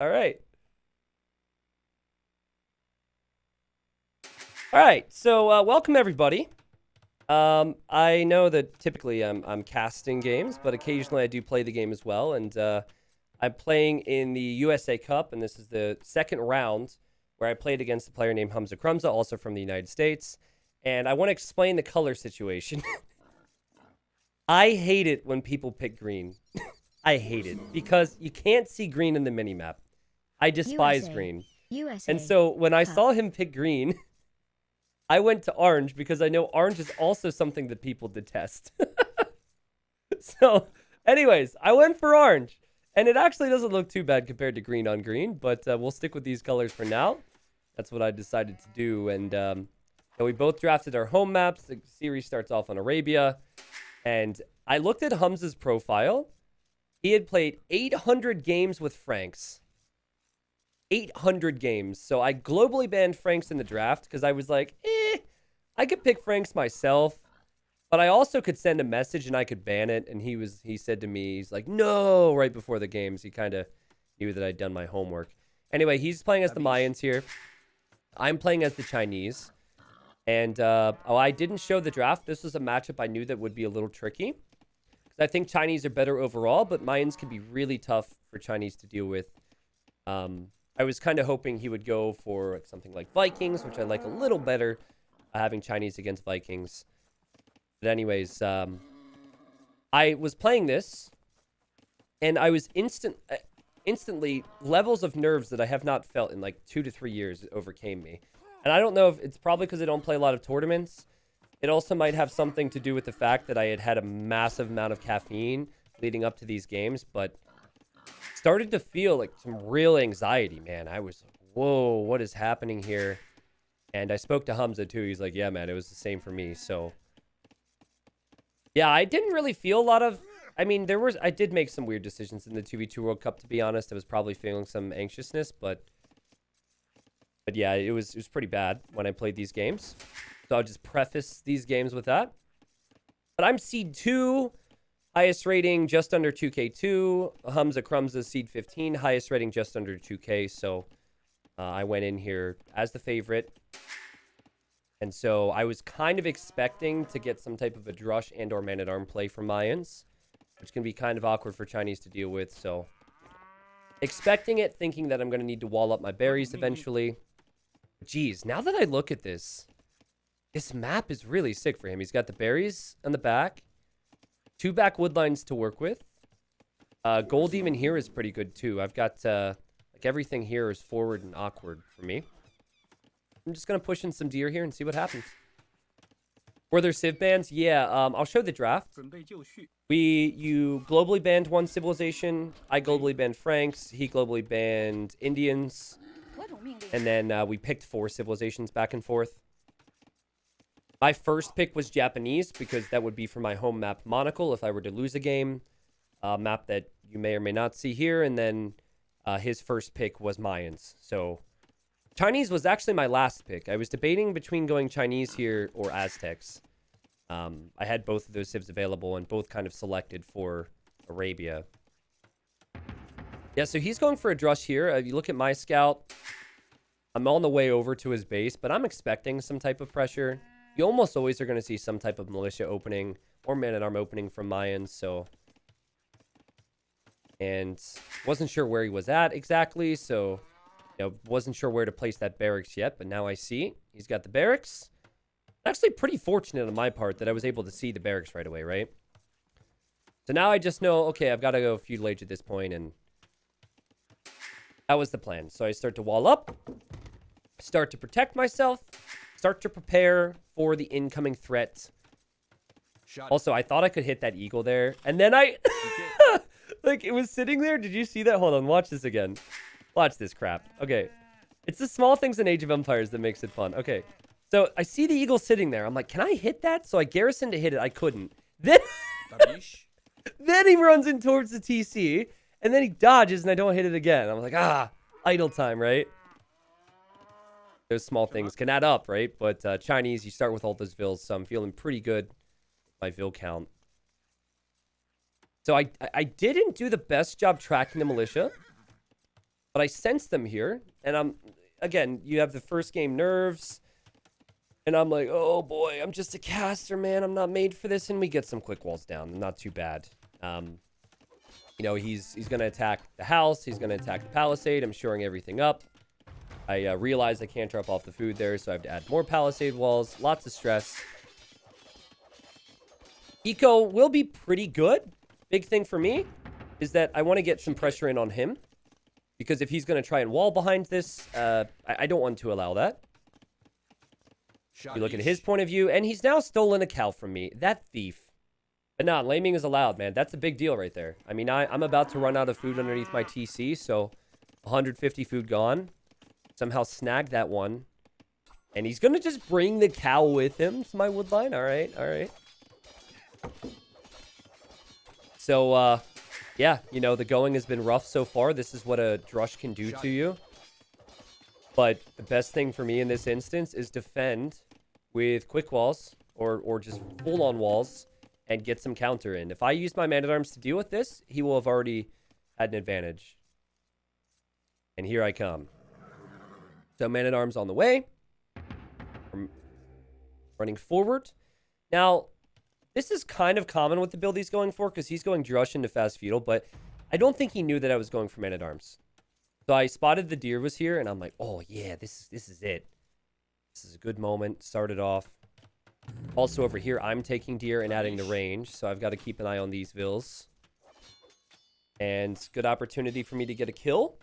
All right. All right. So, welcome everybody. I know that typically I'm casting games, but occasionally I do play the game as well. And I'm playing in the USA Cup, and this is the second round where I played against a player named Humza, also from the United States. And I want to explain the color situation. I hate it when people pick green. I hate it because you can't see green in the minimap. I despise USA, green. And USA, so when I Cup. saw him pick green, I went to orange because I know orange is also something that people detest. So, anyways, I went for orange. And it actually doesn't look too bad compared to green on green, but we'll stick with these colors for now. That's what I decided to do. And we both drafted our home maps. The series starts off on Arabia. And I looked at Humza's profile. He had played 800 games with Franks. 800 games. So I globally banned Franks in the draft because I was like, I could pick Franks myself, but I also could send a message and I could ban it. And he said to me, he's like, no, right before the games. He kind of knew that I'd done my homework. Anyway, he's playing as the Mayans here. I'm playing as the Chinese. And I didn't show the draft. This was a matchup I knew that would be a little tricky. Because I think Chinese are better overall, but Mayans can be really tough for Chinese to deal with. I was kind of hoping he would go for something like Vikings, which I like a little better, having Chinese against Vikings. But anyways, I was playing this, and I was instantly levels of nerves that I have not felt in like 2 to 3 years overcame me. And I don't know if it's probably because I don't play a lot of tournaments. It also might have something to do with the fact that I had a massive amount of caffeine leading up to these games, but started to feel like some real anxiety, man. I was like, whoa, what is happening here? And I spoke to Humza too. He's like, yeah, man, it was the same for me. So, yeah, I didn't really feel a lot of. I mean, I did make some weird decisions in the 2v2 World Cup, to be honest. I was probably feeling some anxiousness, but yeah, it was pretty bad when I played these games. So I'll just preface these games with that. But I'm seed 2, highest rating just under 2K2. Humza Crumza seed 15, highest rating just under 2K. So I went in here as the favorite. And so I was kind of expecting to get some type of a Drush and or Man-at-Arm play from Mayans, which can be kind of awkward for Chinese to deal with. So expecting it, thinking that I'm going to need to wall up my berries eventually. Geez, now that I look at this map is really sick for him. He's got the berries on the back, 2 back wood lines to work with. Gold even here is pretty good too. I've got like everything here is forward and awkward for me. I'm just gonna push in some deer here and see what happens. Were there civ bans? Yeah, I'll show the draft. You globally banned one civilization. I globally banned Franks. He globally banned Indians. And then we picked 4 civilizations back and forth. My first pick was Japanese because that would be for my home map Monocle if I were to lose a game. Map that you may or may not see here. And then his first pick was Mayans. So Chinese was actually my last pick. I was debating between going Chinese here or Aztecs. I had both of those civs available and both kind of selected for Arabia. Yeah, so he's going for a Drush here. If you look at my scout, I'm on the way over to his base, but I'm expecting some type of pressure. You almost always are going to see some type of militia opening or man-at-arm opening from Mayans, so. And wasn't sure where he was at exactly, so wasn't sure where to place that barracks yet, but now I see he's got the barracks. Actually pretty fortunate on my part that I was able to see the barracks right away, right? So now I just know, okay, I've got to go feudal age at this point, and that was the plan. So I start to wall up, start to protect myself, start to prepare for the incoming threat. Also, I thought I could hit that eagle there, and then I like it was sitting there. Did you see that? Hold on, watch this again. Watch this crap. Okay. It's the small things in Age of Empires that makes it fun. Okay. So I see the eagle sitting there. I'm like, can I hit that? So I garrisoned to hit it. I couldn't. Then, then he runs in towards the TC. And then he dodges and I don't hit it again. I'm like, idle time, right? Those small things can add up, right? But Chinese, you start with all those vills. So I'm feeling pretty good with my vill count. So I didn't do the best job tracking the militia. But I sense them here, and again, you have the first game nerves, and I'm like, oh boy, I'm just a caster, man. I'm not made for this, and we get some quick walls down. Not too bad. You know, he's going to attack the house. He's going to attack the palisade. I'm shoring everything up. I realize I can't drop off the food there, so I have to add more palisade walls. Lots of stress. Eco will be pretty good. Big thing for me is that I want to get some pressure in on him. Because if he's going to try and wall behind this, I don't want to allow that. You look at his point of view, and he's now stolen a cow from me. That thief. But nah, laming is allowed, man. That's a big deal right there. I mean, I'm about to run out of food underneath my TC, so 150 food gone. Somehow snag that one. And he's going to just bring the cow with him to my woodline. All right, all right. So, yeah, you know, the going has been rough so far. This is what a drush can do to you. But the best thing for me in this instance is defend with quick walls or just full-on walls and get some counter in. If I use my man-at-arms to deal with this, he will have already had an advantage. And here I come. So man-at-arms on the way. I'm running forward. Now, this is kind of common with the build he's going for because he's going drush into fast feudal, but I don't think he knew that I was going for man-at-arms. So I spotted the deer was here, and I'm like, oh, yeah, this is it. This is a good moment. Started off. Also over here, I'm taking deer and adding the range, so I've got to keep an eye on these vills. And good opportunity for me to get a kill.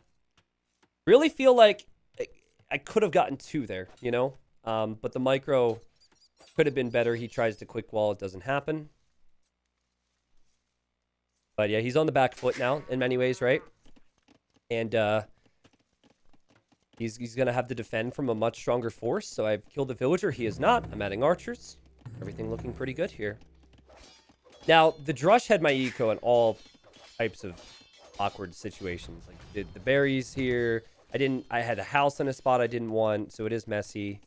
Really feel like I could have gotten 2 there, you know? But the micro could have been better. He tries to quick wall. It doesn't happen. But yeah, he's on the back foot now in many ways, right? And he's going to have to defend from a much stronger force. So I've killed a villager. He is not. I'm adding archers. Everything looking pretty good here. Now, the drush had my eco in all types of awkward situations. Like the berries here. I had a house in a spot I didn't want, so it is messy.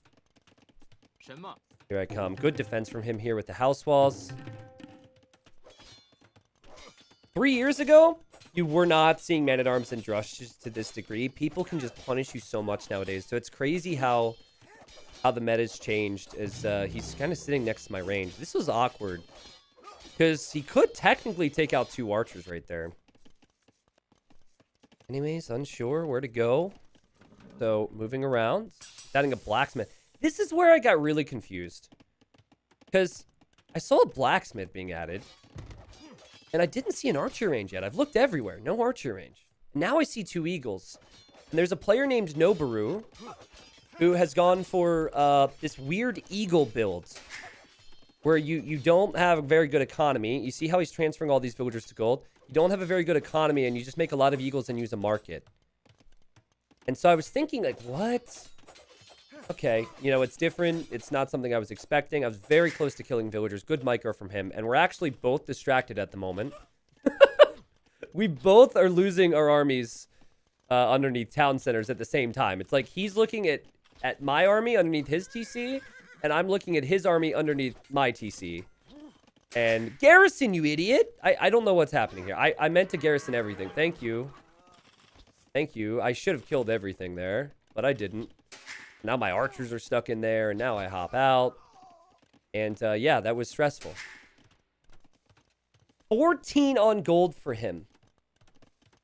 Here I come. Good defense from him here with the house walls. 3 years ago, you were not seeing man-at-arms and drush to this degree. People can just punish you so much nowadays. So it's crazy how the meta's changed as he's kind of sitting next to my range. This was awkward because he could technically take out 2 archers right there. Anyways, unsure where to go. So moving around, adding a blacksmith. This is where I got really confused because I saw a blacksmith being added. And I didn't see an archer range yet. I've looked everywhere. No archer range. Now I see 2 eagles. And there's a player named Noboru who has gone for this weird eagle build where you don't have a very good economy. You see how he's transferring all these villagers to gold? You don't have a very good economy and you just make a lot of eagles and use a market. And so I was thinking, like, what? Okay, you know, it's different. It's not something I was expecting. I was very close to killing villagers. Good micro from him. And we're actually both distracted at the moment. We both are losing our armies underneath town centers at the same time. It's like he's looking at my army underneath his TC, and I'm looking at his army underneath my TC. And garrison, you idiot! I don't know what's happening here. I meant to garrison everything. Thank you. Thank you. I should have killed everything there, but I didn't. Now my archers are stuck in there, and now I hop out. And, yeah, that was stressful. 14 on gold for him.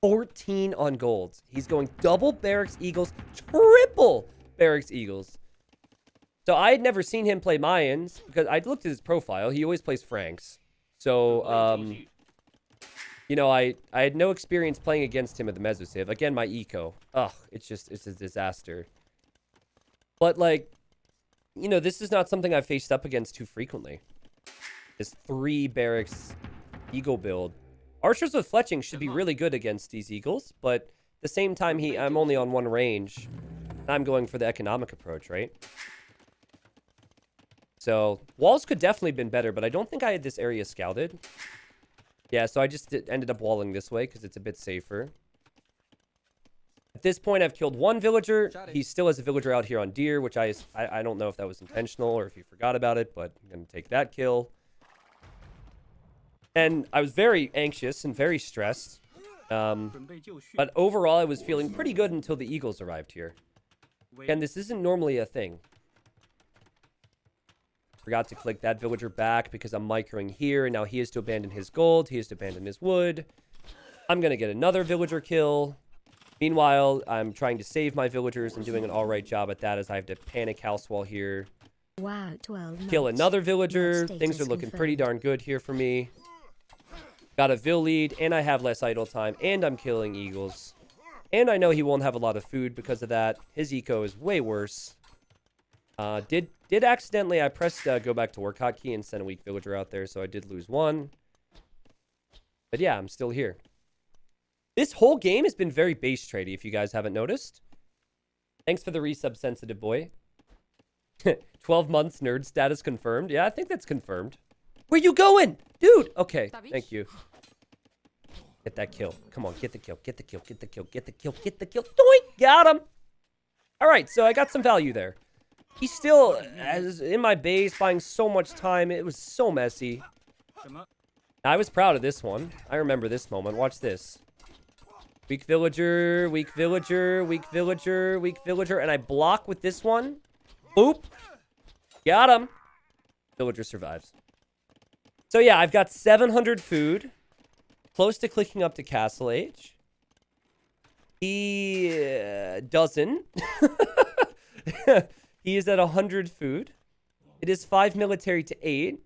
14 on gold. He's going double Barracks Eagles, triple Barracks Eagles. So I had never seen him play Mayans, because I'd looked at his profile. He always plays Franks. So, you know, I had no experience playing against him at the Mesosiv. Again, my eco. Ugh, it's a disaster. But, like, you know, this is not something I've faced up against too frequently. This 3 Barracks Eagle build. Archers with fletching should be really good against these Eagles, but at the same time, I'm only on 1 range. I'm going for the economic approach, right? So, walls could definitely have been better, but I don't think I had this area scouted. Yeah, so I just ended up walling this way because it's a bit safer. At this point, I've killed 1 villager. He still has a villager out here on deer, which I don't know if that was intentional or if he forgot about it, but I'm going to take that kill. And I was very anxious and very stressed But overall, I was feeling pretty good until the eagles arrived here. And this isn't normally a thing. Forgot to click that villager back because I'm microing here. And now he has to abandon his gold. He has to abandon his wood. I'm going to get another villager kill. Meanwhile, I'm trying to save my villagers and doing an alright job at that as I have to panic house wall here. Wow, 12 Kill another villager. Things are looking pretty darn good here for me. Got a vill lead, and I have less idle time, and I'm killing eagles. And I know he won't have a lot of food because of that. His eco is way worse. Did accidentally, I pressed go back to work hotkey and sent a weak villager out there, so I did lose one. But yeah, I'm still here. This whole game has been very base tradey, if you guys haven't noticed. Thanks for the resub, sensitive boy. 12 months nerd status confirmed. Yeah, I think that's confirmed. Where you going? Dude! Okay, thank you. Get that kill. Come on, get the kill. Get the kill. Get the kill. Get the kill. Get the kill. Doink! Got him! Alright, so I got some value there. He's still in my base, buying so much time. It was so messy. I was proud of this one. I remember this moment. Watch this. Weak villager, weak villager, weak villager, weak villager. And I block with this one. Boop. Got him. Villager survives. So yeah, I've got 700 food. Close to clicking up to Castle Age. He doesn't. He is at 100 food. It is 5 military to 8.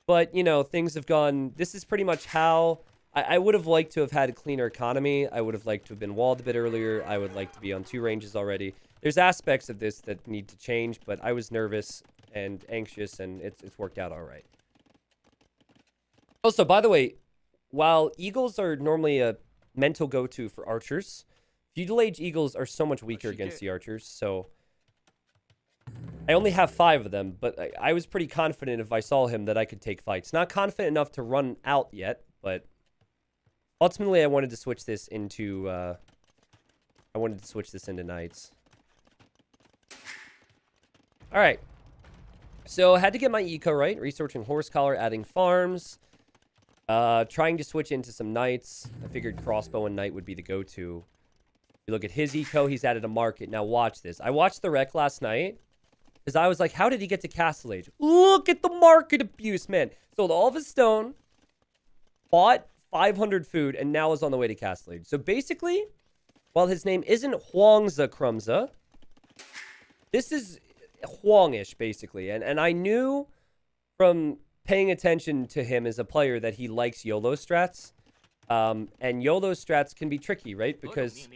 But, you know, things have gone... This is pretty much how... I would have liked to have had a cleaner economy. I would have liked to have been walled a bit earlier. I would like to be on 2 ranges already. There's aspects of this that need to change, but I was nervous and anxious, and it's worked out all right. Also, by the way, while eagles are normally a mental go-to for archers, feudal age eagles are so much weaker against the archers, so... I only have 5 of them, but I was pretty confident if I saw him that I could take fights. Not confident enough to run out yet, but... Ultimately, I wanted to switch this into, knights. Alright. So, I had to get my eco right. Researching horse collar, adding farms. Trying to switch into some knights. I figured crossbow and knight would be the go-to. You look at his eco, he's added a market. Now, watch this. I watched the wreck last night. Because I was like, how did he get to Castle Age? Look at the market abuse, man. Sold all of his stone. Bought 500 food, and now is on the way to Castle Age. So basically, while his name isn't Humza Crumza, this is Huangish, basically. And I knew from paying attention to him as a player that he likes YOLO strats. And YOLO strats can be tricky, right? Because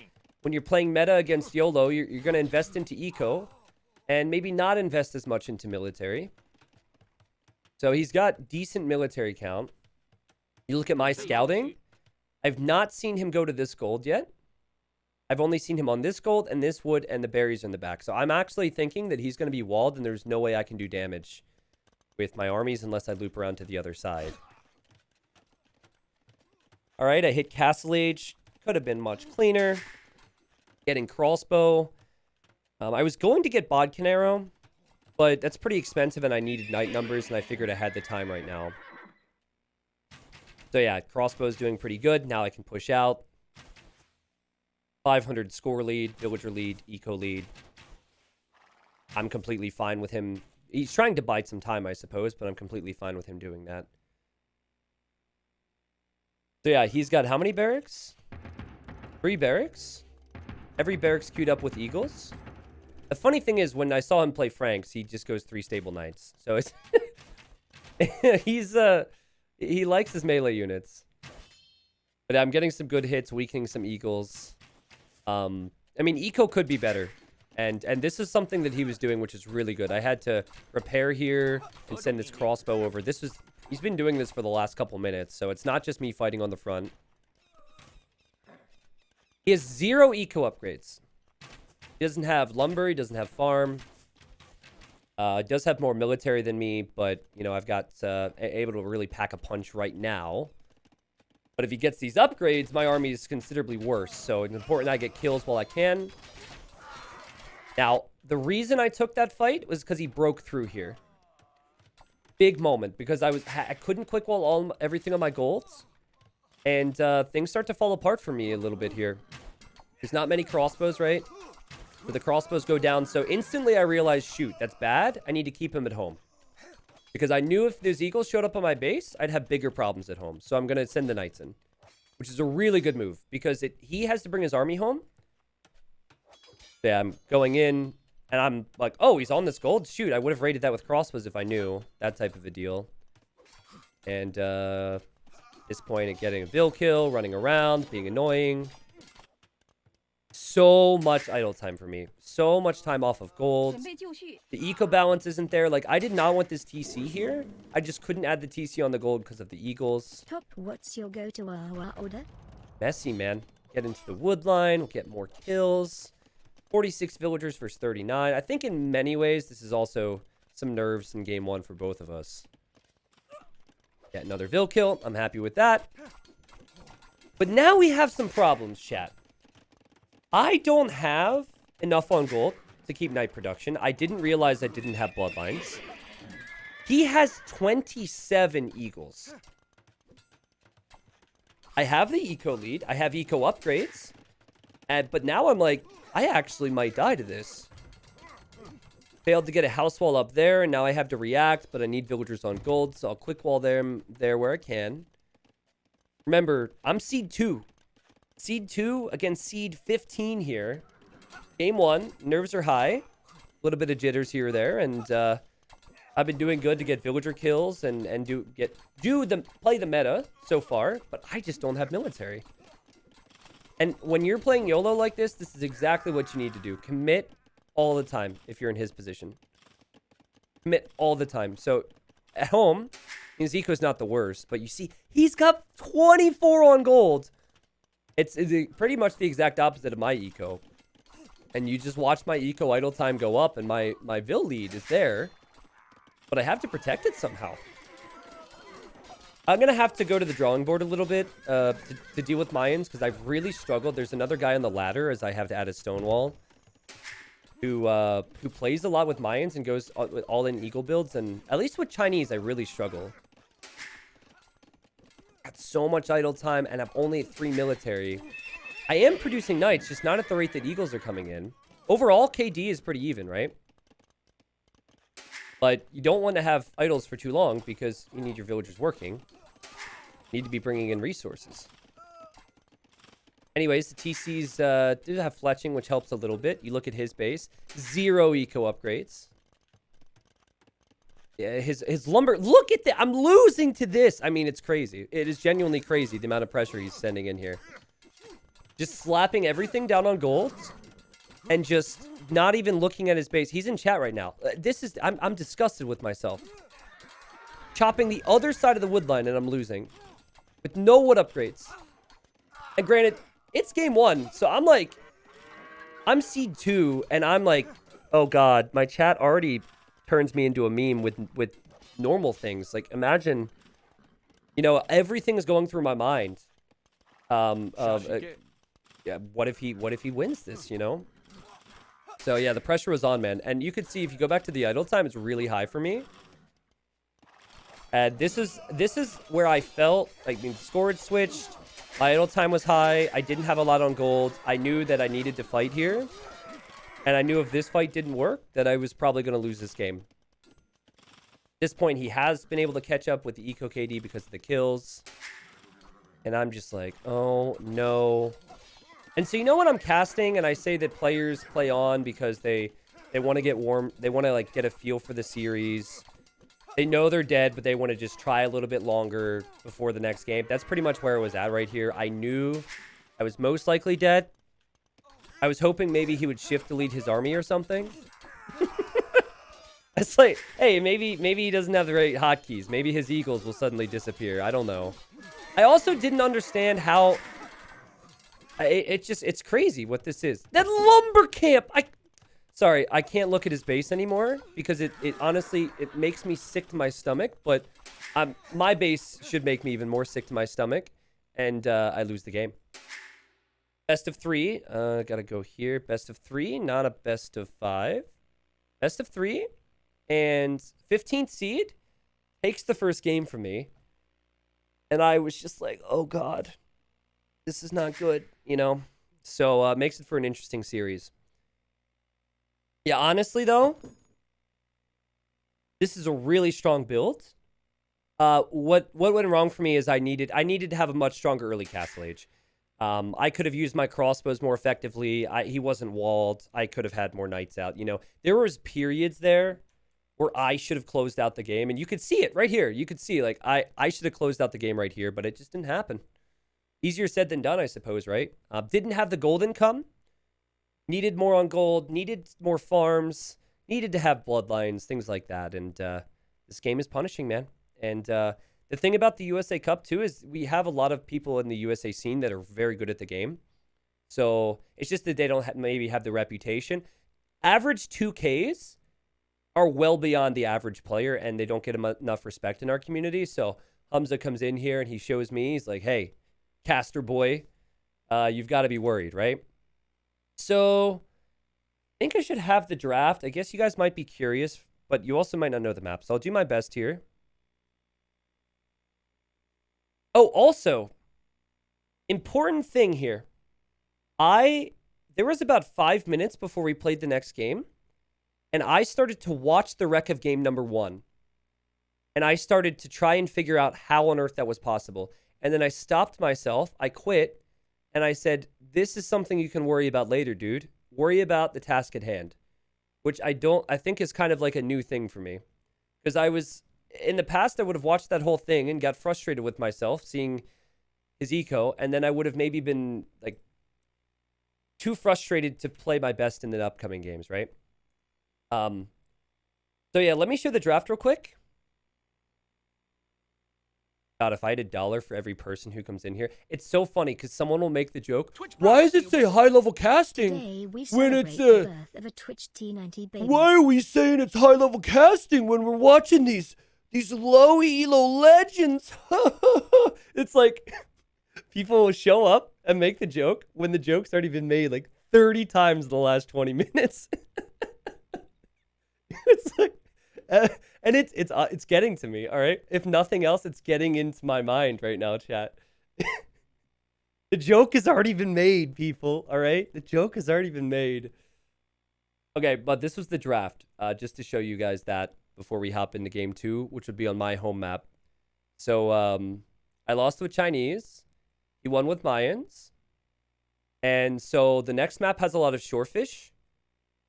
when you're playing meta against YOLO, you're going to invest into eco and maybe not invest as much into military. So he's got decent military count. You look at my scouting. I've not seen him go to this gold yet. I've only seen him on this gold and this wood and the berries in the back. So I'm actually thinking that he's going to be walled and there's no way I can do damage with my armies unless I loop around to the other side. All right, I hit Castle Age. Could have been much cleaner. Getting crossbow. I was going to get Bodkin Arrow, but that's pretty expensive and I needed knight numbers and I figured I had the time right now. So yeah, crossbow's doing pretty good. Now I can push out. 500 score lead, villager lead, eco lead. I'm completely fine with him. He's trying to bide some time, I suppose, but I'm completely fine with him doing that. So yeah, he's got how many barracks? 3 barracks. Every barracks queued up with eagles. The funny thing is, when I saw him play Franks, he just goes 3 stable knights. So it's he likes his melee units. But I'm getting some good hits, weakening some eagles. I mean, eco could be better. And this is something that he was doing, which is really good. I had to repair here and send this crossbow over. He's been doing this for the last couple minutes, so it's not just me fighting on the front. He has 0 eco upgrades. He doesn't have lumber. He doesn't have farm. Does have more military than me, but, you know, I've got able to really pack a punch right now. But if he gets these upgrades, my army is considerably worse. So it's important I get kills while I can. Now, the reason I took that fight was because he broke through here. Big moment, because I couldn't quick wall everything on my golds. And things start to fall apart for me a little bit here. There's not many crossbows, right? But the crossbows go down. So instantly I realized, shoot, that's bad. I need to keep him at home. Because I knew if those eagles showed up on my base, I'd have bigger problems at home. So I'm going to send the knights in. Which is a really good move. Because he has to bring his army home. Yeah, I'm going in. And I'm like, oh, he's on this gold? Shoot, I would have raided that with crossbows if I knew. That type of a deal. And at this point, getting a Vil kill, running around, being annoying. So much idle time for me. So much time off of gold. The eco balance isn't there. Like, I did not want this TC here. I just couldn't add the TC on the gold because of the eagles. Top, what's your go-to order? Messy, man. Get into the wood line. We'll get more kills. 46 villagers versus 39. I think in many ways, this is also some nerves in game one for both of us. Get another Vil kill. I'm happy with that. But now we have some problems, chat. I don't have enough on gold to keep knight production. I didn't realize I didn't have bloodlines. He has 27 eagles. I have the eco lead. I have eco upgrades. But now I'm like, I actually might die to this. Failed to get a house wall up there, and now I have to react, but I need villagers on gold, so I'll quick wall them there where I can. Remember, I'm seed 2. Seed 2 against seed 15 here. Game 1, nerves are high. A little bit of jitters here or there, and I've been doing good to get villager kills and play the meta so far, but I just don't have military. And when you're playing YOLO like this is exactly what you need to do. Commit all the time if you're in his position. Commit all the time. So at home, his eco is not the worst, but you see, he's got 24 on gold. It's pretty much the exact opposite of my eco. And you just watch my eco idle time go up, and my Vil lead is there. But I have to protect it somehow. I'm going to have to go to the drawing board a little bit to deal with Mayans, because I've really struggled. There's another guy on the ladder, as I have to add a stone wall, who plays a lot with Mayans and goes with all-in eagle builds. And at least with Chinese, I really struggle. Got so much idle time, and I'm only at 3 military. I am producing knights, just not at the rate that eagles are coming in. Overall, KD is pretty even, right? But you don't want to have idols for too long because you need your villagers working. You need to be bringing in resources. Anyways, the TCs do have fletching, which helps a little bit. You look at his base. 0 eco upgrades. Yeah, his lumber. Look at that. I'm losing to this. I mean, it's crazy. It is genuinely crazy, the amount of pressure he's sending in here. Just slapping everything down on gold. And just not even looking at his base. He's in chat right now. I'm disgusted with myself. Chopping the other side of the wood line, and I'm losing. With no wood upgrades. And granted, it's game 1. So I'm like, I'm seed 2, and I'm like, oh god, my chat already turns me into a meme with normal things. Like, imagine, you know, everything is going through my mind. Yeah, what if he wins this, you know? So yeah, the pressure was on, man. And you could see if you go back to the idle time, it's really high for me. And this is where I felt like the score had switched. My idle time was high. I didn't have a lot on gold. I knew that I needed to fight here. And I knew if this fight didn't work, that I was probably going to lose this game. At this point, he has been able to catch up with the Eco KD because of the kills. And I'm just like, oh, no. And so you know when I'm casting and I say that players play on because they want to get warm. They want to, like, get a feel for the series. They know they're dead, but they want to just try a little bit longer before the next game. That's pretty much where I was at right here. I knew I was most likely dead. I was hoping maybe he would shift to lead his army or something. It's like, hey, maybe he doesn't have the right hotkeys. Maybe his eagles will suddenly disappear. I don't know. I also didn't understand how... It's crazy what this is. That lumber camp! Sorry, I can't look at his base anymore because it honestly, it makes me sick to my stomach, but my base should make me even more sick to my stomach, and I lose the game. Best of 3. Gotta go here. Best of 3, not a best of 5. Best of 3, and 15th seed takes the first game from me. And I was just like, oh God, this is not good, you know? So makes it for an interesting series. Yeah, honestly though, this is a really strong build. What went wrong for me is I needed to have a much stronger early Castle Age. I could have used my crossbows more effectively. He wasn't walled. I could have had more knights out. You know, there was periods there where I should have closed out the game, and you could see it right here. You could see like I should have closed out the game right here, but it just didn't happen. Easier said than done, I suppose, right? Didn't have the gold income. Needed more on gold. Needed more farms. Needed to have bloodlines, things like that. And this game is punishing, man. And the thing about the USA Cup, too, is we have a lot of people in the USA scene that are very good at the game. So it's just that they don't maybe have the reputation. Average 2Ks are well beyond the average player, and they don't get enough respect in our community. So Humza comes in here, and he shows me, he's like, hey, caster boy, you've got to be worried, right? So I think I should have the draft. I guess you guys might be curious, but you also might not know the map. So I'll do my best here. Oh, also, important thing here. There was about 5 minutes before we played the next game, and I started to watch the rec of game number 1. And I started to try and figure out how on earth that was possible. And then I stopped myself, I quit, and I said, this is something you can worry about later, dude. Worry about the task at hand. Which I think is kind of like a new thing for me. Because in the past, I would have watched that whole thing and got frustrated with myself, seeing his eco, and then I would have maybe been, like, too frustrated to play my best in the upcoming games, right? So yeah, let me show the draft real quick. God, if I had $1 for every person who comes in here, it's so funny because someone will make the joke. Why does it say high level casting Today we when celebrate it's the birth of a Twitch T90 baby. Why are we saying it's high level casting when we're watching these low elo legends? It's like people will show up and make the joke when the joke's already been made like 30 times in the last 20 minutes. It's like, and it's getting to me, all right? If nothing else, it's getting into my mind right now, chat. The joke has already been made, people, all right? The joke has already been made. Okay, but this was the draft, just to show you guys that before we hop into game 2, which would be on my home map. So I lost with Chinese. He won with Mayans. And so the next map has a lot of shorefish.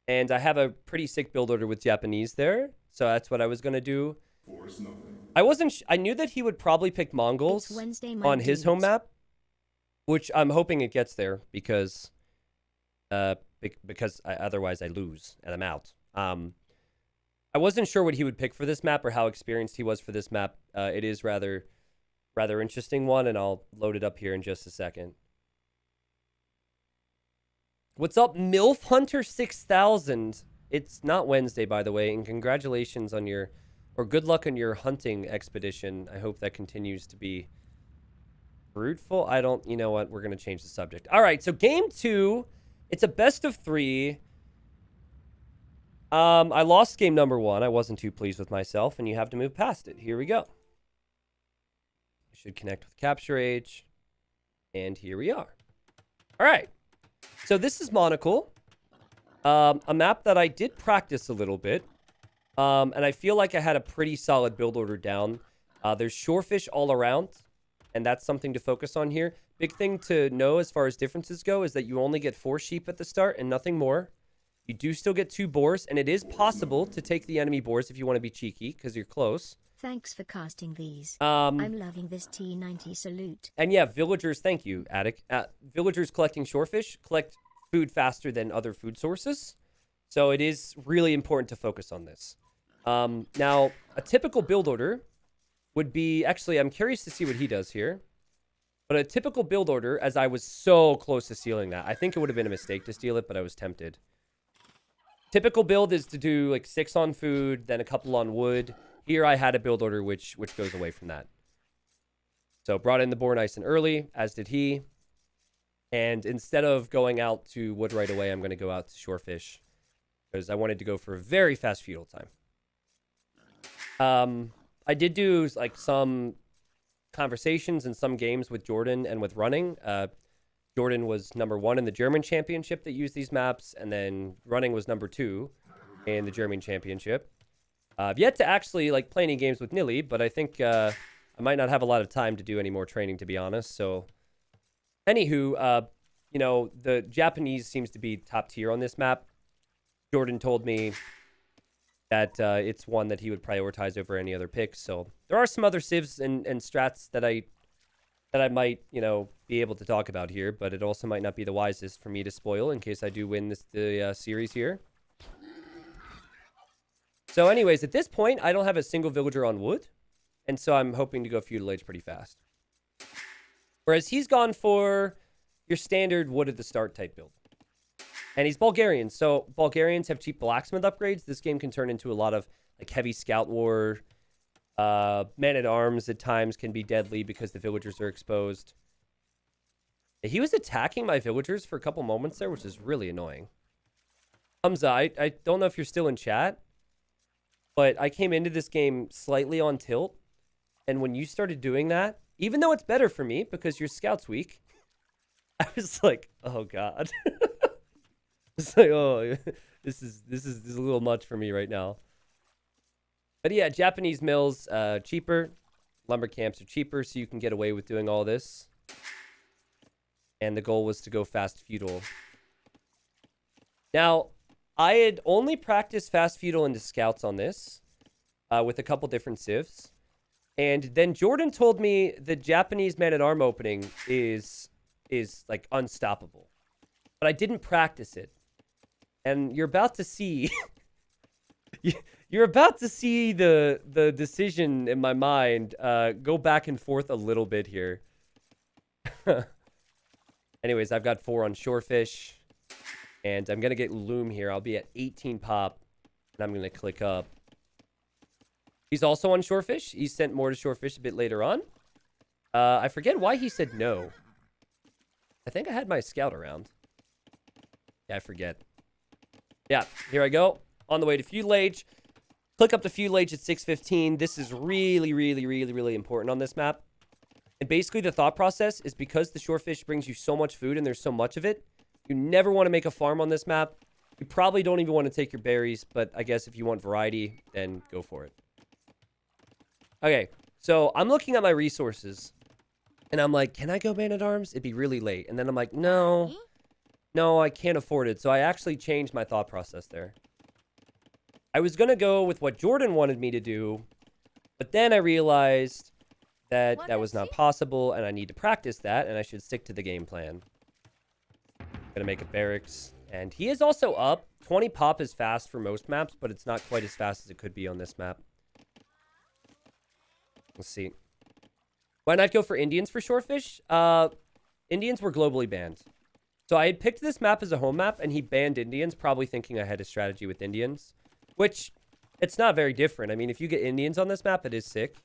And I have a pretty sick build order with Japanese there. So that's what I was going to do. I knew that he would probably pick Mongols on his home map, which I'm hoping it gets there because otherwise I lose and I'm out. I wasn't sure what he would pick for this map or how experienced he was for this map. It is rather interesting one, and I'll load it up here in just a second. What's up, MILF Hunter 6000? It's not Wednesday, by the way, and congratulations on good luck on your hunting expedition. I hope that continues to be fruitful. You know what? We're going to change the subject. All right, so game 2, it's a best of 3. I lost game number 1. I wasn't too pleased with myself, and you have to move past it. Here we go. I should connect with Capture Age, and here we are. All right. So this is Monocle, a map that I did practice a little bit, and I feel like I had a pretty solid build order down. There's shorefish all around, and that's something to focus on here. Big thing to know as far as differences go is that you only get 4 sheep at the start and nothing more. You do still get 2 boars, and it is possible to take the enemy boars if you want to be cheeky, because you're close. Thanks for casting these. I'm loving this T90 salute. And yeah, villagers, thank you, Attic. Villagers collecting shorefish collect food faster than other food sources. So it is really important to focus on this. Now, a typical build order would be... Actually, I'm curious to see what he does here. But a typical build order, as I was so close to stealing that. I think it would have been a mistake to steal it, but I was tempted. Typical build is to do like 6 on food, then a couple on wood. Here I had a build order which goes away from that. So brought in the boar nice and early, as did he. And instead of going out to wood right away, I'm going to go out to shorefish. Because I wanted to go for a very fast feudal time. I did do like some conversations in some games with Jordan and with running. Jordan was #1 in the German championship that used these maps, and then running was #2 in the German championship. I've yet to actually like play any games with Nilly, but I think I might not have a lot of time to do any more training, to be honest. So, anywho, you know, the Japanese seems to be top tier on this map. Jordan told me that it's one that he would prioritize over any other picks. So there are some other civs and strats that I might, you know, be able to talk about here, but it also might not be the wisest for me to spoil in case I do win the series here. So anyways, at this point, I don't have a single villager on wood, and so I'm hoping to go feudal age pretty fast. Whereas he's gone for your standard wood at the start type build. And he's Bulgarian, so Bulgarians have cheap blacksmith upgrades. This game can turn into a lot of like heavy scout war. Man-at-arms at times can be deadly because the villagers are exposed. He was attacking my villagers for a couple moments there, which is really annoying. Humza, I don't know if you're still in chat, but I came into this game slightly on tilt. And when you started doing that, even though it's better for me because your scout's weak, I was like, oh God. It's like, oh, this is a little much for me right now. But yeah, Japanese mills, cheaper. Lumber camps are cheaper, so you can get away with doing all this. And the goal was to go fast feudal. Now, I had only practiced fast feudal into scouts on this with a couple different civs. And then Jordan told me the Japanese man-at-arm opening is like unstoppable. But I didn't practice it. And you're about to see you're about to see the decision in my mind go back and forth a little bit here. Anyways, I've got 4 on shorefish. And I'm going to get loom here. I'll be at 18 pop. And I'm going to click up. He's also on shorefish. He sent more to shorefish a bit later on. I forget why he said no. I think I had my scout around. Yeah, I forget. Yeah, here I go. On the way to feudal age. Click up to feudal age at 615. This is really, really, really, really important on this map. And basically the thought process is because the shorefish brings you so much food and there's so much of it, you never want to make a farm on this map. You probably don't even want to take your berries, but I guess if you want variety, then go for it. Okay, so I'm looking at my resources, and I'm like, can I go man-at-arms? It'd be really late. And then I'm like, no, I can't afford it. So I actually changed my thought process there. I was going to go with what Jordan wanted me to do, but then I realized that that was not possible, and I need to practice that, and I should stick to the game plan. Gonna make a barracks, and he is also up. 20 pop is fast for most maps, but it's not quite as fast as it could be on this map. Let's see. Why not go for Indians for shorefish? Indians were globally banned. So I had picked this map as a home map, and he banned Indians, probably thinking I had a strategy with Indians, which it's not very different. I mean, if you get Indians on this map, it is sick.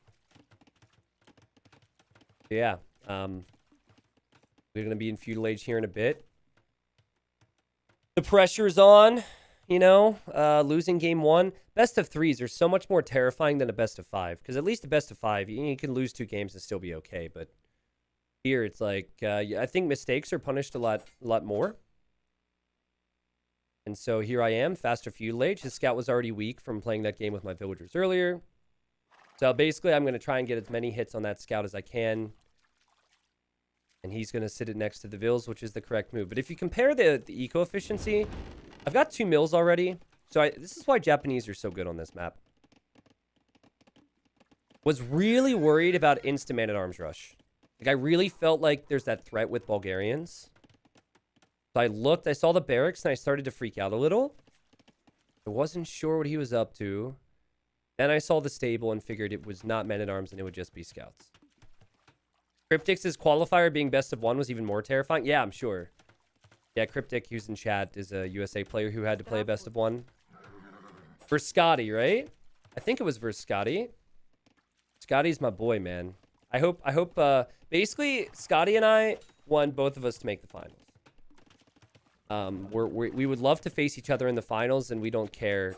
Yeah. We're gonna be in feudal age here in a bit. The pressure's on, you know, losing game 1. Best of 3s are so much more terrifying than a best of 5. Because at least a best of 5, you can lose 2 games and still be okay. But here, it's like, I think mistakes are punished a lot more. And so here I am, faster feudal age. His scout was already weak from playing that game with my villagers earlier. So basically, I'm going to try and get as many hits on that scout as I can. And he's going to sit it next to the vills, which is the correct move. But if you compare the eco-efficiency, I've got 2 mills already. So this is why Japanese are so good on this map. Was really worried about instant man-at-arms rush. Like, I really felt like there's that threat with Bulgarians. So I looked, I saw the barracks, and I started to freak out a little. I wasn't sure what he was up to. Then I saw the stable and figured it was not men-at-arms and it would just be scouts. Cryptix's qualifier being best of 1 was even more terrifying. Yeah, I'm sure. Yeah, Cryptic, who's in chat, is a USA player who had to play a best of 1. Versus Scotty, right? I think it was versus Scotty. Scotty's my boy, man. I hope, basically, Scotty and I want both of us to make the finals. We would love to face each other in the finals, and we don't care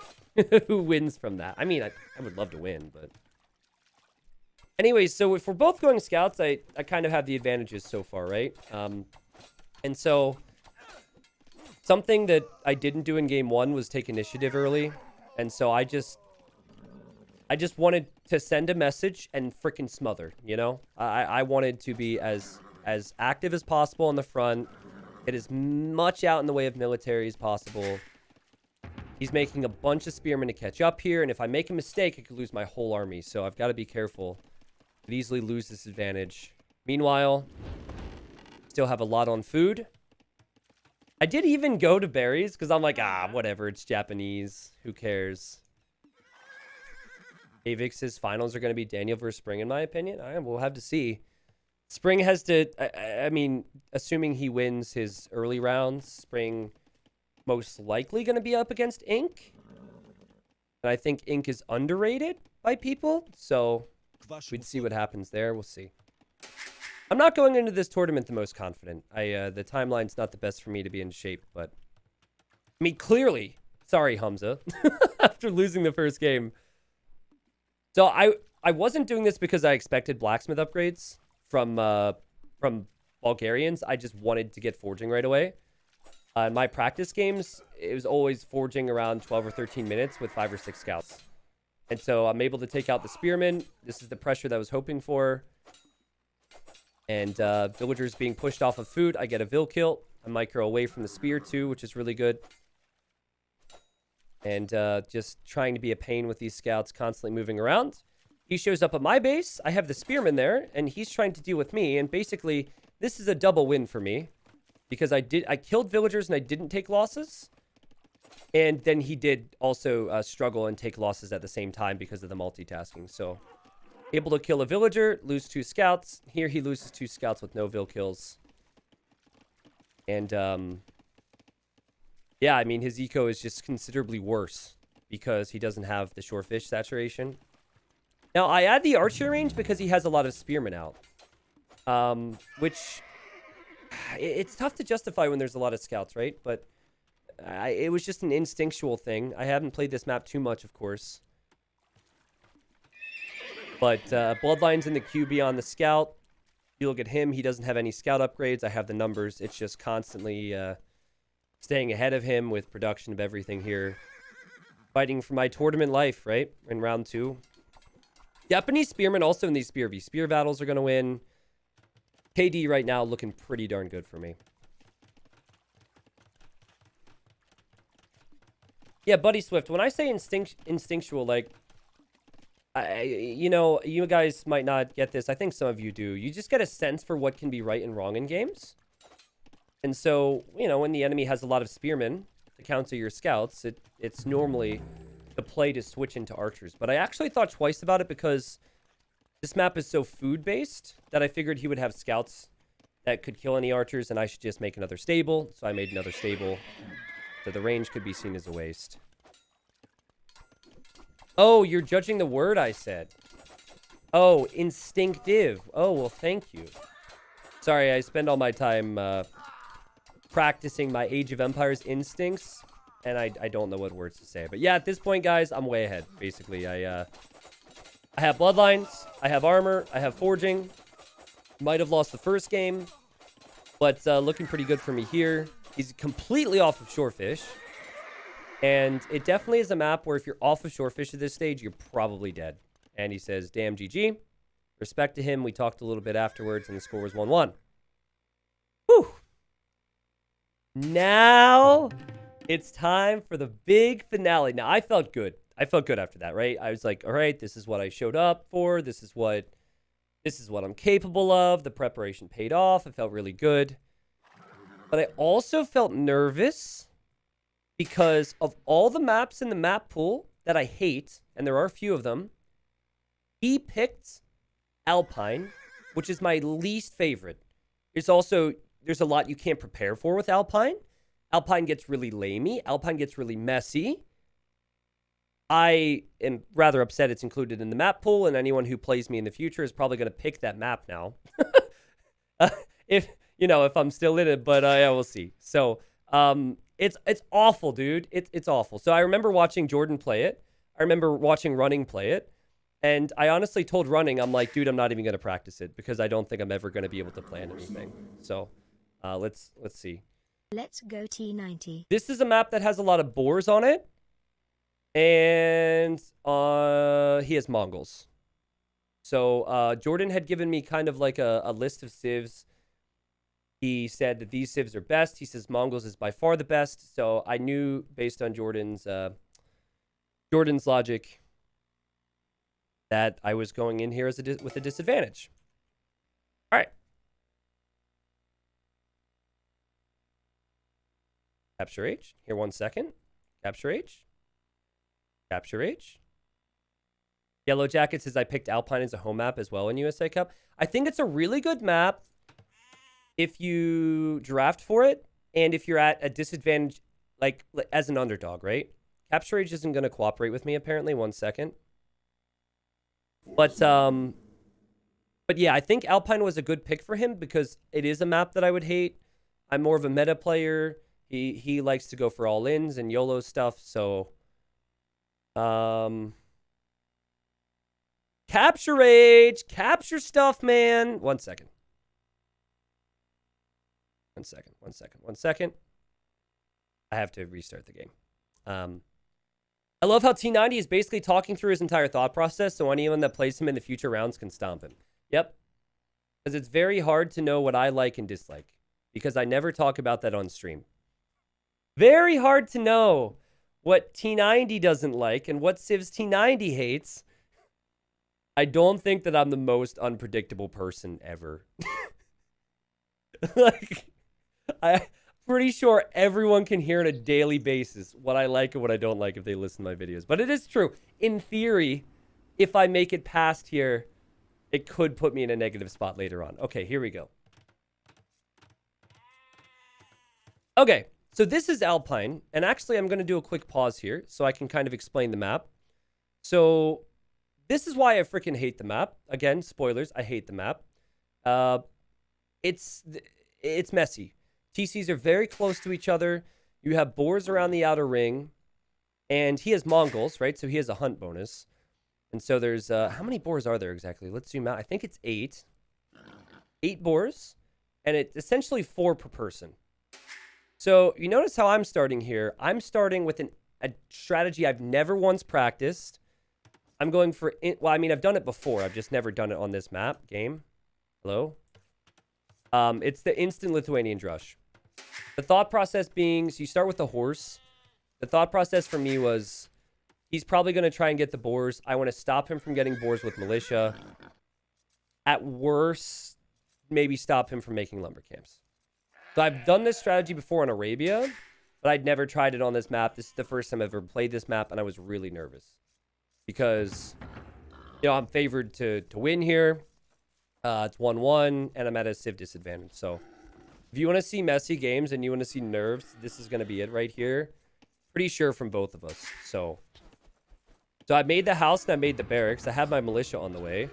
who wins from that. I mean, I would love to win, but... Anyways, so if we're both going scouts, I kind of have the advantages so far, right? And so something that I didn't do in game 1 was take initiative early. And so I just wanted to send a message and freaking smother, you know? I wanted to be as active as possible on the front, get as much out in the way of military as possible. He's making a bunch of spearmen to catch up here, and if I make a mistake, I could lose my whole army, so I've got to be careful. Could easily lose this advantage. Meanwhile, still have a lot on food. I did even go to berries, because I'm like, whatever, it's Japanese. Who cares? Avix's finals are going to be Daniel versus Spring, in my opinion. We'll have to see. Spring has to, I mean, assuming he wins his early rounds, Spring most likely going to be up against Ink. And I think Ink is underrated by people, so we'd see what happens there. We'll see. I'm not going into this tournament the most confident. The timeline's not the best for me to be in shape, but I mean, clearly, sorry, Humza, after losing the first game. So I wasn't doing this because I expected blacksmith upgrades from Bulgarians. I just wanted to get forging right away. In my practice games, it was always forging around 12 or 13 minutes with 5 or 6 scouts. And so I'm able to take out the spearmen. This is the pressure that I was hoping for. And villagers being pushed off of food. I get a Vil kill. I micro away from the spear too, which is really good. And just trying to be a pain with these scouts constantly moving around. He shows up at my base. I have the spearman there, and he's trying to deal with me. And basically, this is a double win for me. Because I killed villagers and I didn't take losses. And then he did also struggle and take losses at the same time because of the multitasking. So, able to kill a villager, lose 2 scouts. Here he loses 2 scouts with no Vil kills. And, yeah, I mean, his eco is just considerably worse because he doesn't have the shorefish saturation. Now, I add the archer range because he has a lot of spearmen out. Which, it's tough to justify when there's a lot of scouts, right? But it was just an instinctual thing. I haven't played this map too much, of course. But Bloodline's in the QB on the scout. You look at him, he doesn't have any scout upgrades. I have the numbers. It's just constantly staying ahead of him with production of everything here. Fighting for my tournament life, right? In round 2. Japanese spearmen also in these spear v spear battles are going to win. KD right now looking pretty darn good for me. Yeah, Buddy Swift, when I say instinctual, like, you know, you guys might not get this. I think some of you do. You just get a sense for what can be right and wrong in games. And so, you know, when the enemy has a lot of spearmen to counter your scouts, it's normally the play to switch into archers. But I actually thought twice about it because this map is so food-based that I figured he would have scouts that could kill any archers, and I should just make another stable. So I made another stable. So the range could be seen as a waste. Oh, you're judging the word I said. Oh, instinctive. Oh, well, thank you. Sorry, I spend all my time practicing my Age of Empires instincts, and I don't know what words to say. But yeah, at this point, guys, I'm way ahead, basically. I have bloodlines, I have armor, I have forging. Might have lost the first game, but looking pretty good for me here. He's completely off of shorefish. And it definitely is a map where if you're off of shorefish at this stage, you're probably dead. And he says, damn GG. Respect to him. We talked a little bit afterwards, and the score was 1-1. Whew. Now it's time for the big finale. Now, I felt good. I felt good after that, right? I was like, all right, this is what I showed up for. This is what I'm capable of. The preparation paid off. I felt really good. But I also felt nervous because of all the maps in the map pool that I hate, and there are a few of them, he picked Alpine, which is my least favorite. There's a lot you can't prepare for with Alpine. Alpine gets really lamey. Alpine gets really messy. I am rather upset it's included in the map pool, and anyone who plays me in the future is probably going to pick that map now. if I'm still in it, but yeah, we'll see. So, it's awful, dude. It's awful. So I remember watching Jordan play it. I remember watching Running play it. And I honestly told Running, I'm like, dude, I'm not even going to practice it because I don't think I'm ever going to be able to plan anything. So let's see. Let's go T90. This is a map that has a lot of boars on it. And he has Mongols. So Jordan had given me kind of like a list of civs. He said that these civs are best. He says Mongols is by far the best. So I knew based on Jordan's logic that I was going in here as with a disadvantage. All right. Capture H. Here 1 second. Capture H. Capture H. Yellow Jacket says I picked Alpine as a home map as well in USA Cup. I think it's a really good map if you draft for it and if you're at a disadvantage, like as an underdog, right? Capture H isn't going to cooperate with me apparently. 1 second. But yeah, I think Alpine was a good pick for him because it is a map that I would hate. I'm more of a meta player. He likes to go for all-ins and YOLO stuff, so Capture Age, capture stuff, man. 1 second. 1 second, 1 second, 1 second. I have to restart the game. I love how T90 is basically talking through his entire thought process, so anyone that plays him in the future rounds can stomp him. Yep. Because it's very hard to know what I like and dislike, because I never talk about that on stream. Very hard to know what T90 doesn't like and what civs T90 hates. I don't think that I'm the most unpredictable person ever. Like, I'm pretty sure everyone can hear on a daily basis what I like and what I don't like if they listen to my videos. But it is true. In theory, if I make it past here, it could put me in a negative spot later on. Okay, here we go. Okay, so this is Alpine. And actually, I'm going to do a quick pause here so I can kind of explain the map. So this is why I freaking hate the map. Again, spoilers, I hate the map. It's messy. TCs are very close to each other. You have boars around the outer ring. And he has Mongols, right? So he has a hunt bonus. And so there's, how many boars are there exactly? Let's zoom out. I think it's 8. 8 boars. And it's essentially 4 per person. So you notice how I'm starting here. I'm starting with a strategy I've never once practiced. I'm going for, well, I mean, I've done it before. I've just never done it on this map game. Hello? It's the instant Lithuanian drush. The thought process being, so you start with the horse. The thought process for me was, he's probably going to try and get the boars. I want to stop him from getting boars with militia. At worst, maybe stop him from making lumber camps. So I've done this strategy before on Arabia, but I'd never tried it on this map. This is the first time I've ever played this map, and I was really nervous. Because, you know, I'm favored to win here. It's 1-1, and I'm at a civ disadvantage. So if you want to see messy games and you want to see nerves, this is going to be it right here. Pretty sure from both of us. So I made the house and I made the barracks. I have my militia on the way.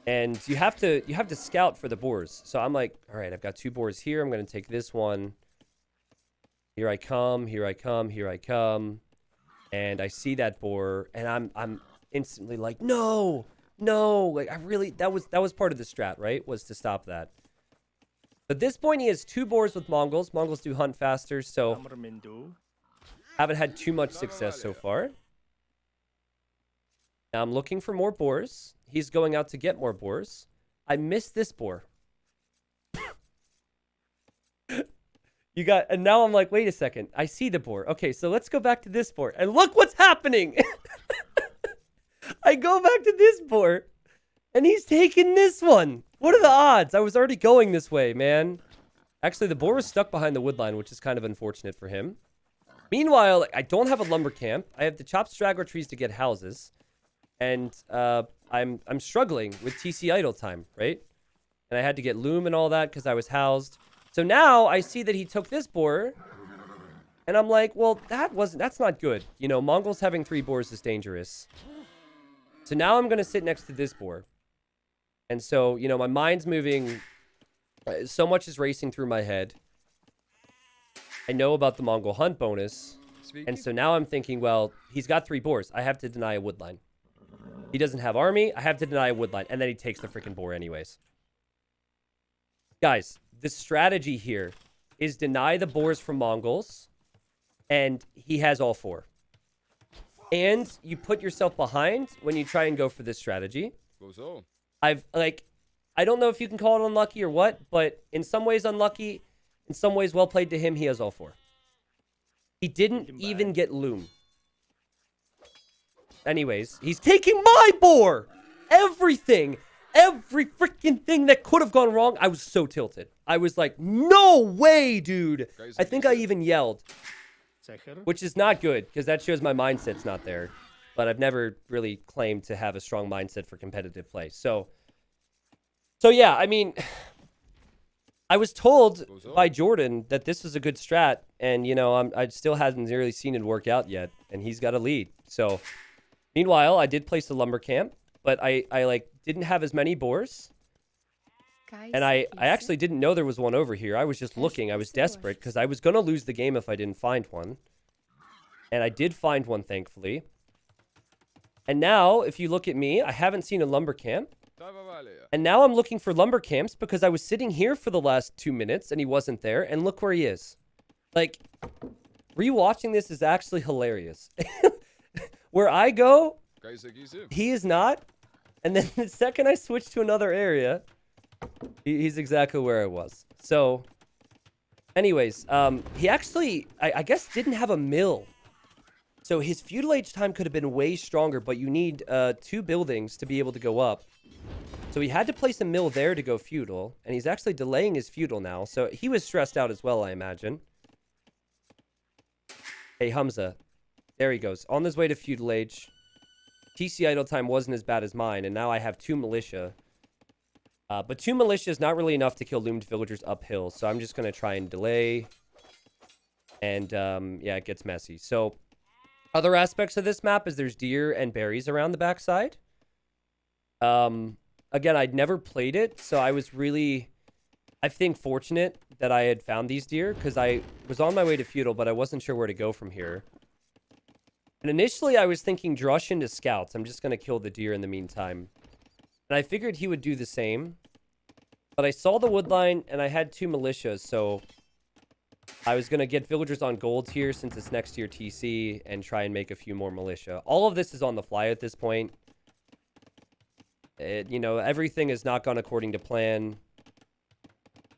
And you have to scout for the boars. So I'm like, all right, I've got 2 boars here. I'm going to take this one. Here I come, here I come, here I come. And I see that boar, and I'm instantly like, no. Like, I really, that was part of the strat, right? Was to stop that. But at this point, he has 2 boars with Mongols. Mongols do hunt faster, so haven't had too much success so far. Now I'm looking for more boars. He's going out to get more boars. I missed this boar. And now I'm like, wait a second. I see the boar. Okay, so let's go back to this boar. And look what's happening. I go back to this boar. And he's taking this one. What are the odds? I was already going this way, man. Actually, the boar was stuck behind the wood line, which is kind of unfortunate for him. Meanwhile, I don't have a lumber camp. I have to chop straggler trees to get houses. And I'm struggling with TC idle time, right? And I had to get loom and all that because I was housed. So now I see that he took this boar. And I'm like, well, that's not good. You know, Mongols having 3 boars is dangerous. So now I'm going to sit next to this boar. And so, you know, my mind's moving. So much is racing through my head. I know about the Mongol hunt bonus. And so now I'm thinking, well, he's got 3 boars. I have to deny a wood line. He doesn't have army. I have to deny a woodline. And then he takes the freaking boar anyways. Guys, the strategy here is deny the boars from Mongols. And he has all 4. And you put yourself behind when you try and go for this strategy. I don't know if you can call it unlucky or what, but in some ways unlucky, in some ways well played to him, he has all 4. He didn't even get loom. Anyways, he's taking my boar! Everything! Every freaking thing that could have gone wrong, I was so tilted. I was like, no way, dude! I think I even yelled. Which is not good, because that shows my mindset's not there. But I've never really claimed to have a strong mindset for competitive play. So yeah, I mean, I was told by Jordan that this was a good strat, and you know, I still haven't really seen it work out yet, and he's got a lead. So, meanwhile, I did place a lumber camp, but I like didn't have as many boars, and I actually didn't know there was one over here. I was just looking. I was desperate because I was gonna lose the game if I didn't find one, and I did find one, thankfully. And now, if you look at me, I haven't seen a lumber camp. And now I'm looking for lumber camps because I was sitting here for the last 2 minutes and he wasn't there. And look where he is. Like, rewatching this is actually hilarious. Where I go, he is not. And then the second I switch to another area, he's exactly where I was. So, anyways, he actually, I guess, didn't have a mill. So his feudal age time could have been way stronger, but you need 2 buildings to be able to go up. So he had to place a mill there to go feudal, and he's actually delaying his feudal now. So he was stressed out as well, I imagine. Hey, Humza. There he goes. On his way to feudal age. TC idle time wasn't as bad as mine, and now I have 2 militia. But 2 militia is not really enough to kill loomed villagers uphill, so I'm just going to try and delay. And, yeah, it gets messy. So, other aspects of this map is there's deer and berries around the backside. Again, I'd never played it, so I was really, I think, fortunate that I had found these deer, because I was on my way to feudal, but I wasn't sure where to go from here. And initially, I was thinking drush into scouts. I'm just going to kill the deer in the meantime. And I figured he would do the same. But I saw the woodline, and I had 2 militias, so I was going to get villagers on gold here, since it's next to your TC, and try and make a few more militia. All of this is on the fly at this point. You know, everything has not gone according to plan.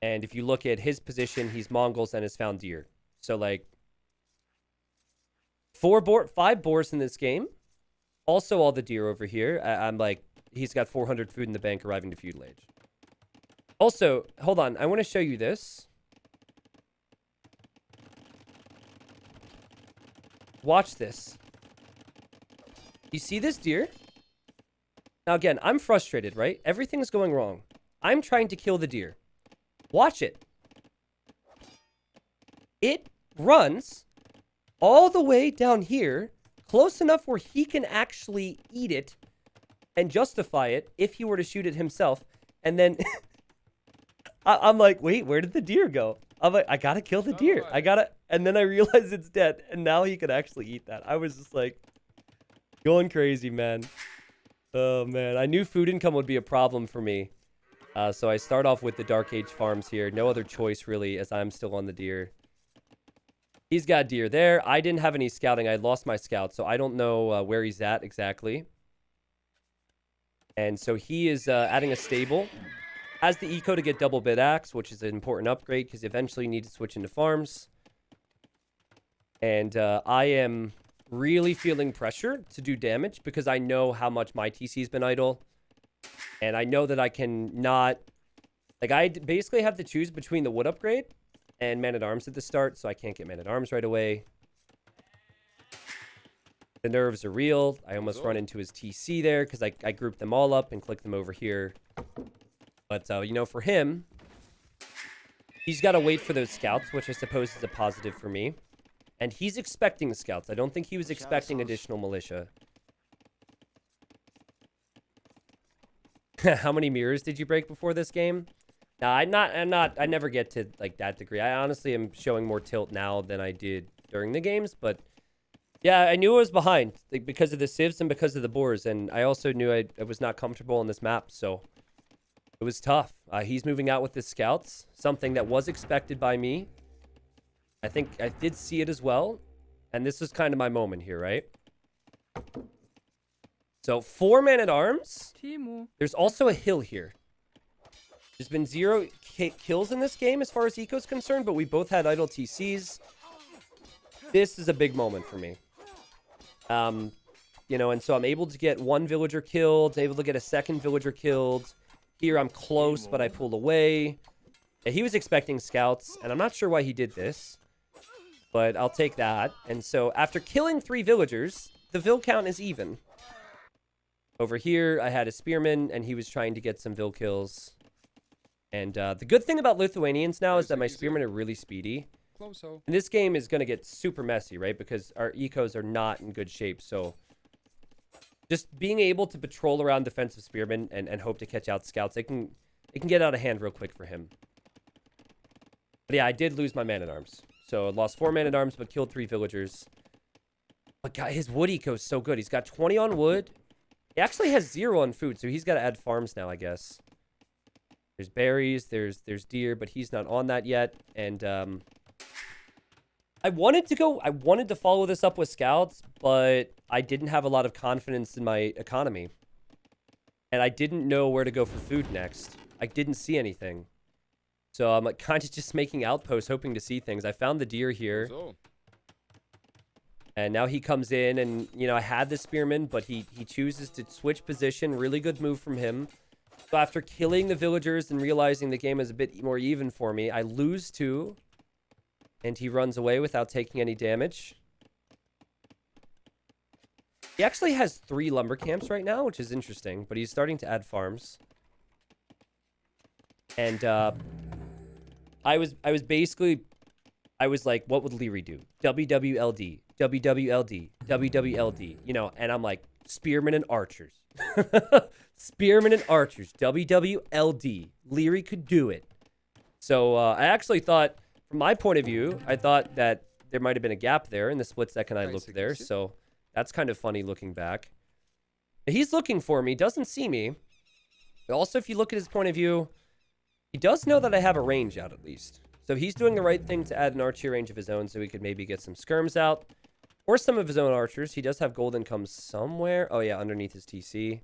And if you look at his position, he's Mongols and has found deer. So, like, 5 boars in this game. Also, all the deer over here. I'm like, he's got 400 food in the bank arriving to feudal age. Also, hold on. I want to show you this. Watch this. You see this deer? Now, again, I'm frustrated, right? Everything's going wrong. I'm trying to kill the deer. Watch it. It runs all the way down here, close enough where he can actually eat it and justify it if he were to shoot it himself. And then I'm like, wait, where did the deer go? I'm like, I gotta kill the deer. And then I realize it's dead. And now he could actually eat that. I was just like, going crazy, man. Oh, man. I knew food income would be a problem for me. So I start off with the Dark Age farms here. No other choice, really, as I'm still on the deer. He's got deer there. I didn't have any scouting. I lost my scout, so I don't know where he's at exactly. And so he is adding a stable. Has the eco to get double bit axe, which is an important upgrade, because eventually you need to switch into farms. And I am really feeling pressure to do damage because I know how much my TC's been idle. And I know that I can not... Like, I basically have to choose between the wood upgrade and man-at-arms at the start, so I can't get man-at-arms right away. The nerves are real. I almost run into his TC there because I grouped them all up and clicked them over here. But, you know, for him, he's got to wait for those scouts, which I suppose is a positive for me. And he's expecting the scouts. I don't think he was expecting additional militia. How many mirrors did you break before this game? No, I never get to like that degree. I honestly am showing more tilt now than I did during the games, but Yeah, I knew I was behind like, because of the civs and because of the boars, and I also knew I was not comfortable on this map, so it was tough. He's moving out with his scouts, something that was expected by me. I think I did see it as well, and this is kind of my moment here, right? So 4 man-at-arms. There's also a hill here. There's been 0 kills in this game as far as eco's concerned, but we both had idle TCs. This is a big moment for me. You know, and so I'm able to get 1 villager killed, able to get a 2nd villager killed. Here I'm close, but I pulled away. Yeah, he was expecting scouts, and I'm not sure why he did this, but I'll take that. And so after killing 3 villagers, the vill count is even. Over here, I had a spearman, and he was trying to get some vill kills. And the good thing about Lithuanians now is that my spearmen are really speedy. And this game is going to get super messy, right? Because our ecos are not in good shape. So just being able to patrol around defensive spearmen and hope to catch out scouts, it can get out of hand real quick for him. But yeah, I did lose my man-at-arms. So I lost 4 man-at-arms, but killed 3 villagers. But God, his wood eco is so good. He's got 20 on wood. He actually has 0 on food, so he's got to add farms now, I guess. There's berries, there's deer, but he's not on that yet. And I wanted to follow this up with scouts, but I didn't have a lot of confidence in my economy. And I didn't know where to go for food next. I didn't see anything. So I'm like kind of just making outposts, hoping to see things. I found the deer here. And now he comes in and, you know, I had the spearman, but he chooses to switch position. Really good move from him. So after killing the villagers and realizing the game is a bit more even for me, I lose 2. And he runs away without taking any damage. He actually has 3 lumber camps right now, which is interesting. But he's starting to add farms. And I was like, what would Leary do? WWLD, WWLD, WWLD. You know, and I'm like, spearmen and archers. Spearmen and archers, WWLD. Leary could do it. So I actually thought, from my point of view, I thought that there might have been a gap there in the split second I looked there. So that's kind of funny looking back. He's looking for me, doesn't see me. But also, if you look at his point of view, he does know that I have a range out at least. So he's doing the right thing to add an archery range of his own so he could maybe get some skirms out. Or some of his own archers. He does have gold income somewhere. Oh yeah, underneath his TC.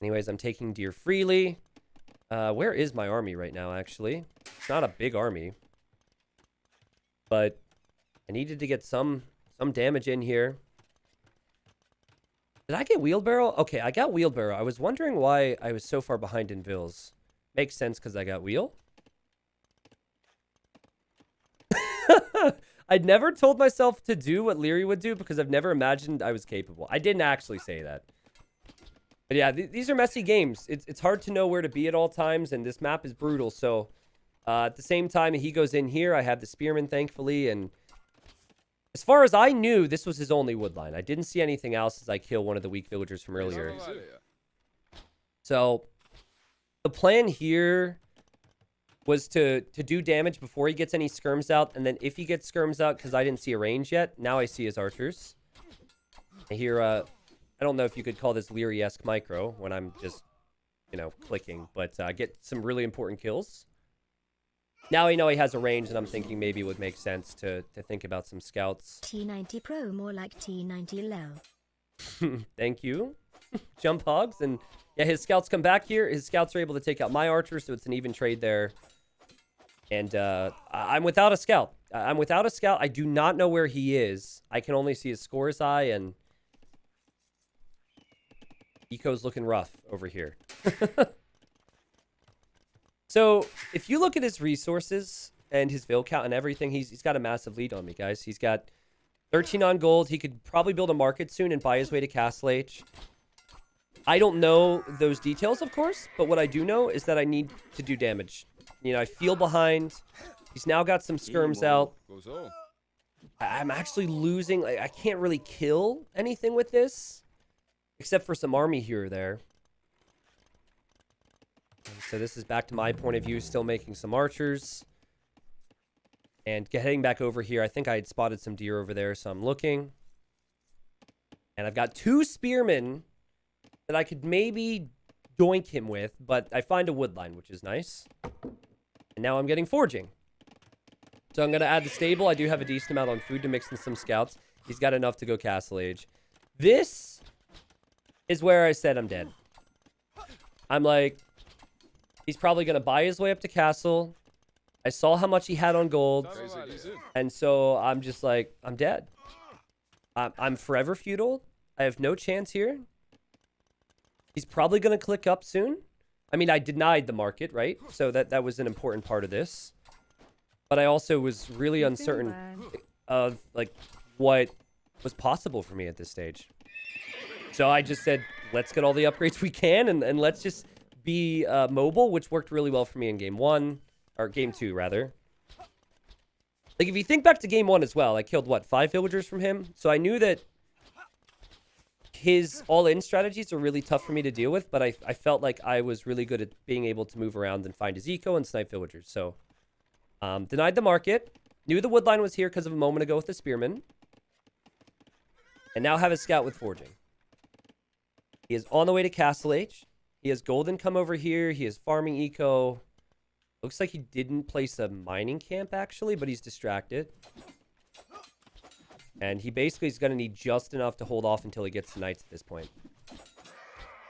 Anyways, I'm taking deer freely. Where is my army right now, actually? It's not a big army. But I needed to get some damage in here. Did I get wheelbarrow? Okay, I got wheelbarrow. I was wondering why I was so far behind in vills. Makes sense because I got wheel. I'd never told myself to do what Leary would do because I've never imagined I was capable. I didn't actually say that. But yeah, these are messy games. It's hard to know where to be at all times, and this map is brutal. So at the same time, he goes in here. I have the spearman, thankfully, and as far as I knew, this was his only wood line. I didn't see anything else as I kill one of the weak villagers from earlier. So the plan here was to do damage before he gets any skirms out, and then if he gets skirms out, because I didn't see a range yet, now I see his archers. I hear, I don't know if you could call this Leary-esque micro when I'm just, you know, clicking, but get some really important kills. Now I know he has a range, and I'm thinking maybe it would make sense to think about some scouts. T90 Pro, more like T90 low. Thank you. Jump hogs. And yeah, his scouts come back here. His scouts are able to take out my archers, so it's an even trade there. And I'm without a scout. I'm without a scout. I do not know where he is. I can only see his scores eye, and Eco's looking rough over here. So if you look at his resources and his vill count and everything, he's got a massive lead on me, guys. He's got 13 on gold. He could probably build a market soon and buy his way to Castle H. I don't know those details, of course, but what I do know is that I need to do damage. You know, I feel behind. He's now got some skirms out. I'm actually losing. I can't really kill anything with this, except for some army here or there. And so this is back to my point of view, still making some archers. And heading back over here, I think I had spotted some deer over there, so I'm looking. And I've got 2 spearmen that I could maybe doink him with, but I find a woodline, which is nice. And now I'm getting foraging. So I'm going to add the stable. I do have a decent amount on food to mix in some scouts. He's got enough to go Castle Age. This is where I said I'm dead. I'm like, he's probably going to buy his way up to Castle. I saw how much he had on gold. And so I'm just like, I'm dead. I'm forever feudal. I have no chance here. He's probably going to click up soon. I mean, I denied the market, right? So that was an important part of this. But I also was really uncertain of, like, what was possible for me at this stage. So I just said, let's get all the upgrades we can, and let's just be mobile, which worked really well for me in game 1. Or game 2, rather. Like, if you think back to game 1 as well, I killed, what, 5 villagers from him? So I knew that his all-in strategies are really tough for me to deal with, but I felt like I was really good at being able to move around and find his eco and snipe villagers. So, denied the market. Knew the woodline was here because of a moment ago with the spearman. And now have a scout with forging. He is on the way to Castle Age. He has golden come over here. He is farming eco. Looks like he didn't place a mining camp, actually, but he's distracted. And he basically is going to need just enough to hold off until he gets to knights at this point.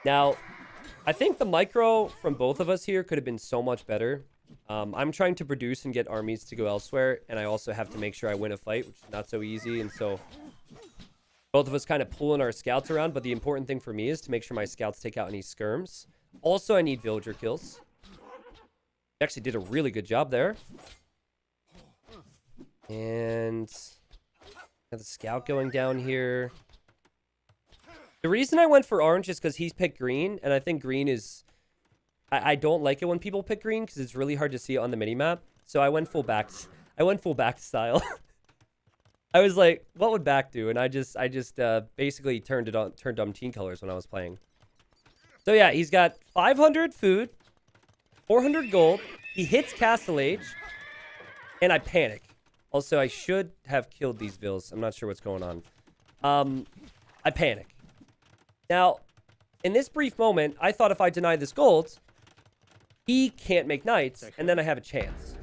Now, I think the micro from both of us here could have been so much better. I'm trying to produce and get armies to go elsewhere, and I also have to make sure I win a fight, which is not so easy. And so both of us kind of pulling our scouts around, but the important thing for me is to make sure my scouts take out any skirms. Also, I need villager kills. Actually did a really good job there. And got the scout going down here. The reason I went for orange is because he's picked green, and I think green is... I don't like it when people pick green because it's really hard to see it on the minimap. So I went full back. I went full back style. I was like, what would back do? And I just basically turned on team colors when I was playing. So yeah, he's got 500 food. 400 gold. He hits Castle Age. And I panic. Also, I should have killed these vills. I'm not sure what's going on. I panic. Now, in this brief moment, I thought if I deny this gold, he can't make knights, and then I have a chance.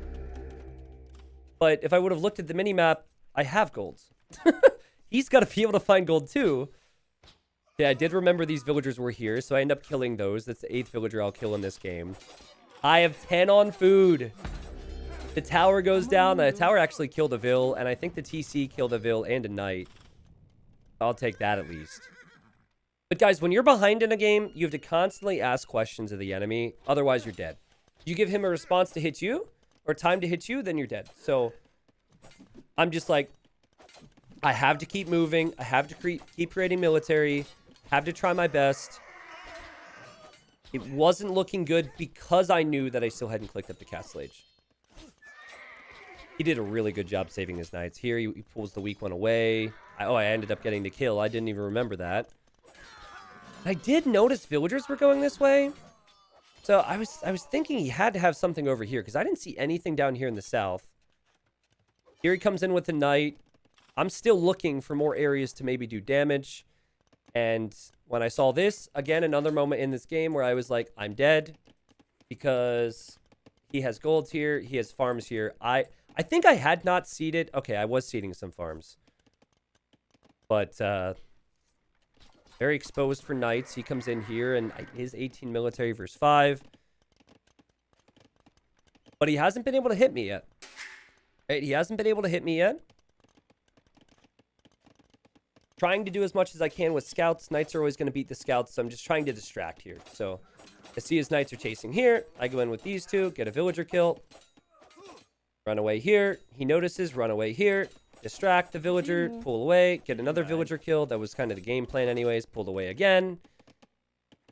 But if I would have looked at the minimap, I have gold. He's got to be able to find gold too. Yeah, I did remember these villagers were here, so I end up killing those. That's the 8th villager I'll kill in this game. I have 10 on food. The tower goes down. The tower actually killed a vill, and I think the TC killed a vill and a knight. I'll take that at least. But guys, when you're behind in a game, you have to constantly ask questions of the enemy. Otherwise, you're dead. You give him a response to hit you, or time to hit you, then you're dead. So, I'm just like, I have to keep moving. I have to keep creating military. Have to try my best. It wasn't looking good because I knew that I still hadn't clicked up the Castle Age. He did a really good job saving his knights. Here, he pulls the weak one away. I ended up getting the kill. I didn't even remember that. I did notice villagers were going this way. So I was thinking he had to have something over here because I didn't see anything down here in the south. Here he comes in with the knight. I'm still looking for more areas to maybe do damage. And when I saw this, again, another moment in this game where I was like, I'm dead. Because he has golds here. He has farms here. I think I had not seeded. Okay, I was seeding some farms. But, very exposed for knights. He comes in here and his 18 military versus 5. But he hasn't been able to hit me yet. Right? He hasn't been able to hit me yet. Trying to do as much as I can with scouts. Knights are always going to beat the scouts, so I'm just trying to distract here. So, I see his knights are chasing here. I go in with these two, get a villager kill. Run away here. He notices, run away here. Distract the villager, pull away, get another villager kill. That was kind of the game plan anyways. Pulled away again.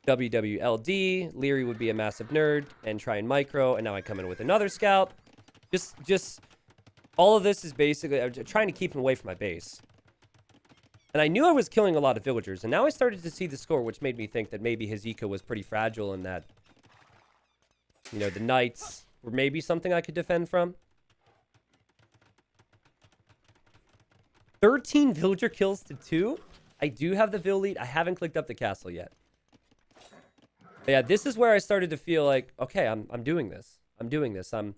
WWLD. Leary would be a massive nerd and try and micro. And now I come in with another scout. Just all of this is basically, I'm trying to keep him away from my base. And I knew I was killing a lot of villagers. And now I started to see the score, which made me think that maybe his eco was pretty fragile and that, you know, the knights were maybe something I could defend from. 13 villager kills to 2. I do have the vill lead. I haven't clicked up the castle yet. But yeah, this is where I started to feel like, okay, I'm doing this. I'm doing this. I'm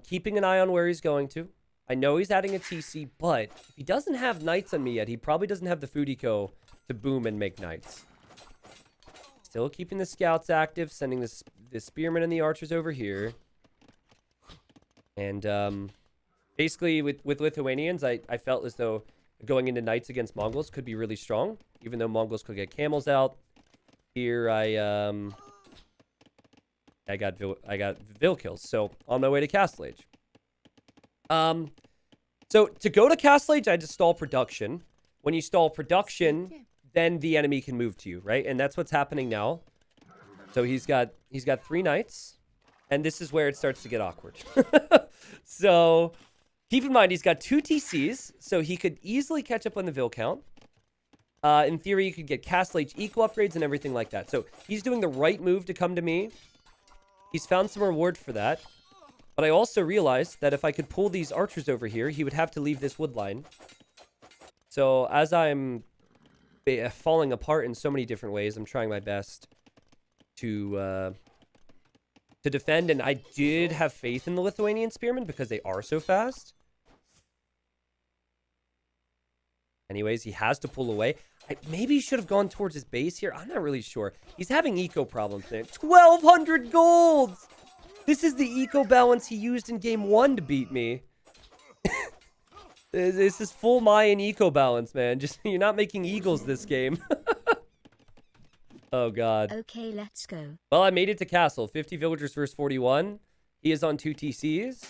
keeping an eye on where he's going to. I know he's adding a TC, but if he doesn't have knights on me yet, he probably doesn't have the food eco to boom and make knights. Still keeping the scouts active, sending the spearmen and the archers over here. And basically, with Lithuanians, I felt as though going into knights against Mongols could be really strong, even though Mongols could get camels out. Here, I got Vill kills, so on my way to Castle Age. So to go to Castle Age, I just stall production. When you stall production, then the enemy can move to you, right? And that's what's happening now. So he's got 3 knights, and this is where it starts to get awkward. So keep in mind, he's got 2 TCs, so he could easily catch up on the Vill count. In theory, you could get Castle Age equal upgrades and everything like that. So he's doing the right move to come to me. He's found some reward for that. But I also realized that if I could pull these archers over here, he would have to leave this wood line. So as I'm falling apart in so many different ways, I'm trying my best to defend. And I did have faith in the Lithuanian spearmen because they are so fast. Anyways, he has to pull away. Maybe he should have gone towards his base here. I'm not really sure. He's having eco problems there. 1,200 gold! This is the eco balance he used in game 1 to beat me. This is full Mayan eco balance, man. Just, you're not making eagles this game. Oh, God. Okay, let's go. Well, I made it to castle. 50 villagers versus 41. He is on 2 TCs.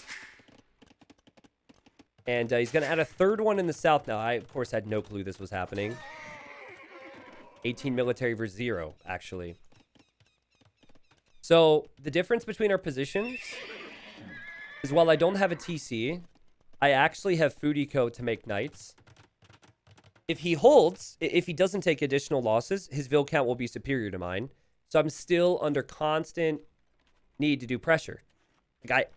And he's going to add a 3rd one in the south now. I, of course, had no clue this was happening. 18 military versus 0, actually. So, the difference between our positions is while I don't have a TC, I actually have food eco to make knights. If he holds, if he doesn't take additional losses, his Vill count will be superior to mine. So, I'm still under constant need to do pressure. Like,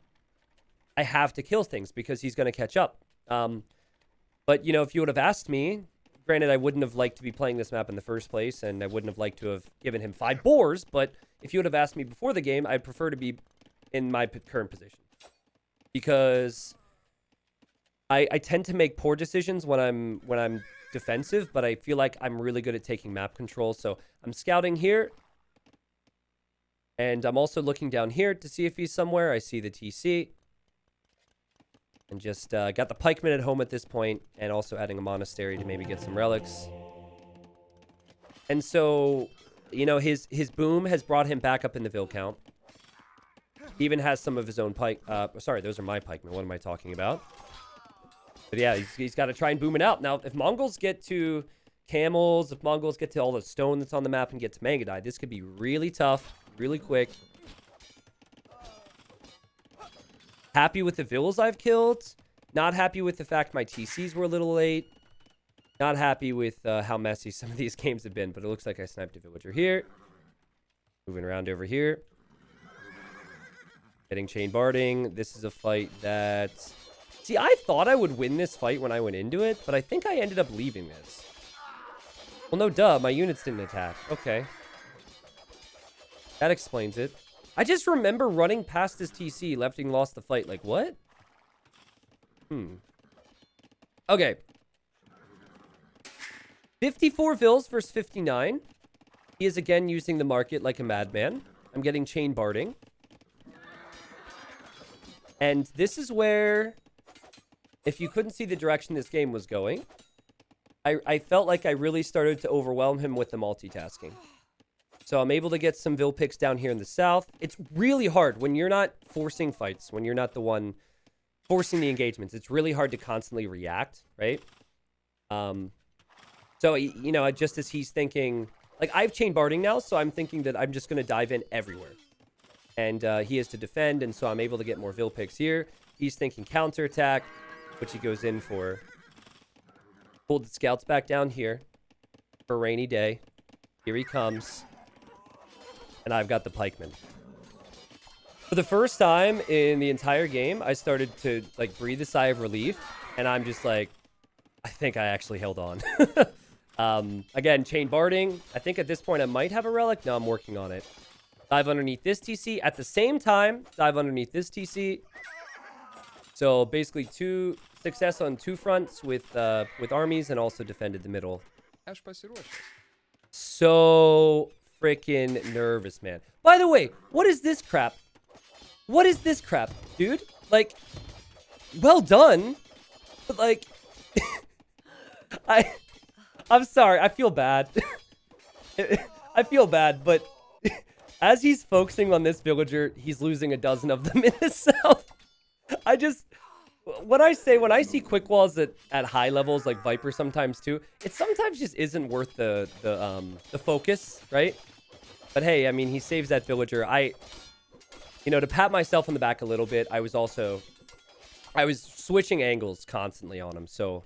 I have to kill things because he's going to catch up. But, you know, if you would have asked me, granted, I wouldn't have liked to be playing this map in the first place, and I wouldn't have liked to have given him 5 boars, but if you would have asked me before the game, I'd prefer to be in my current position. Because I tend to make poor decisions when I'm defensive, but I feel like I'm really good at taking map control. So I'm scouting here. And I'm also looking down here to see if he's somewhere. I see the TC. And just got the pikemen at home at this point, and also adding a monastery to maybe get some relics. And so, you know, his boom has brought him back up in the Vill count. He even has some of his own pike. Sorry, those are my pikemen. What am I talking about? But yeah, he's got to try and boom it out. Now, if Mongols get to camels, if Mongols get to all the stone that's on the map and get to Mangadai, this could be really tough, really quick. Happy with the villas I've killed. Not happy with the fact my TCs were a little late. Not happy with how messy some of these games have been. But it looks like I sniped a villager here. Moving around over here. Getting chain barding. This is a fight that... See, I thought I would win this fight when I went into it. But I think I ended up leaving this. Well, no duh. My units didn't attack. Okay. That explains it. I just remember running past his TC, lefting lost the fight. Like, what? Okay. 54 vills versus 59. He is again using the market like a madman. I'm getting chain barding. And this is where, if you couldn't see the direction this game was going, I felt like I really started to overwhelm him with the multitasking. So I'm able to get some Vill picks down here in the south. It's really hard when you're not forcing fights, when you're not the one forcing the engagements. It's really hard to constantly react, right? So, you know, just as he's thinking... Like, I have chain barding now, so I'm thinking that I'm just going to dive in everywhere. And he has to defend, and so I'm able to get more Vill picks here. He's thinking counterattack, which he goes in for. Pulled the scouts back down here for a rainy day. Here he comes. And I've got the pikemen. For the first time in the entire game, I started to, like, breathe a sigh of relief. And I'm just like, think I actually held on. Again, chain barding. I think at this point I might have a relic. No, I'm working on it. Dive underneath this TC. At the same time, dive underneath this TC. So basically success on 2 fronts with armies, and also defended the middle. So freaking nervous, man. By the way, what is this crap? What is this crap, dude? Like, well done. But like, I'm sorry. I feel bad. I feel bad, but as he's focusing on this villager, he's losing a dozen of them in the south. When I see quick walls at high levels, like Viper sometimes too, it sometimes just isn't worth the focus, right? But hey, I mean, he saves that villager. To pat myself on the back a little bit, I was switching angles constantly on him. So,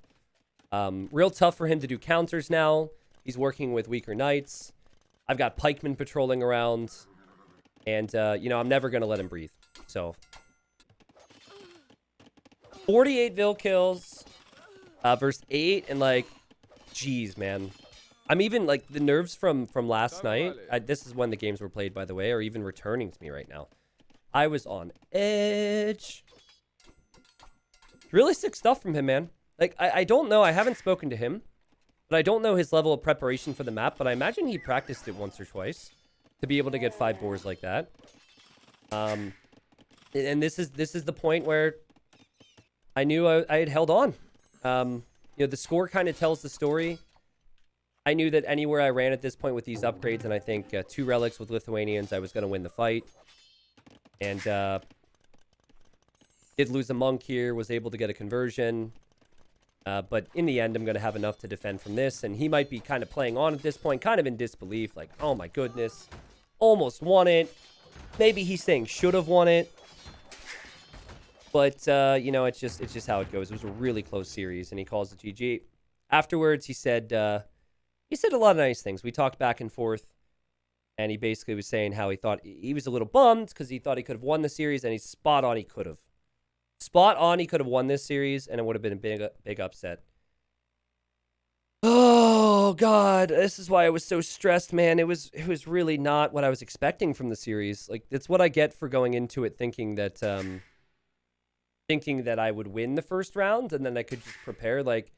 real tough for him to do counters now. He's working with weaker knights. I've got pikemen patrolling around. And, I'm never going to let him breathe. So, 48 Vil kills versus 8. And, like, geez, man. I'm even, like, the nerves from last night. This is when the games were played, by the way, are even returning to me right now. I was on edge. Really sick stuff from him, man. Like, I don't know. I haven't spoken to him. But I don't know his level of preparation for the map. But I imagine he practiced it once or twice to be able to get 5 boars like that. And this is the point where I knew I had held on. The score kind of tells the story. I knew that anywhere I ran at this point with these upgrades, and I think 2 relics with Lithuanians, I was going to win the fight. And did lose a monk here, was able to get a conversion. But in the end, I'm going to have enough to defend from this. And he might be kind of playing on at this point, kind of in disbelief. Like, oh my goodness, almost won it. Maybe he's saying should have won it. But, it's just how it goes. It was a really close series, and he calls it GG. Afterwards, he said a lot of nice things. We talked back and forth, and he basically was saying how he thought he was a little bummed because he thought he could have won the series, and he's spot on. He could have. Spot on, he could have won this series, and it would have been a big upset. Oh, God. This is why I was so stressed, man. It was really not what I was expecting from the series. Like, it's what I get for going into it thinking that I would win the first round, and then I could just prepare. Like,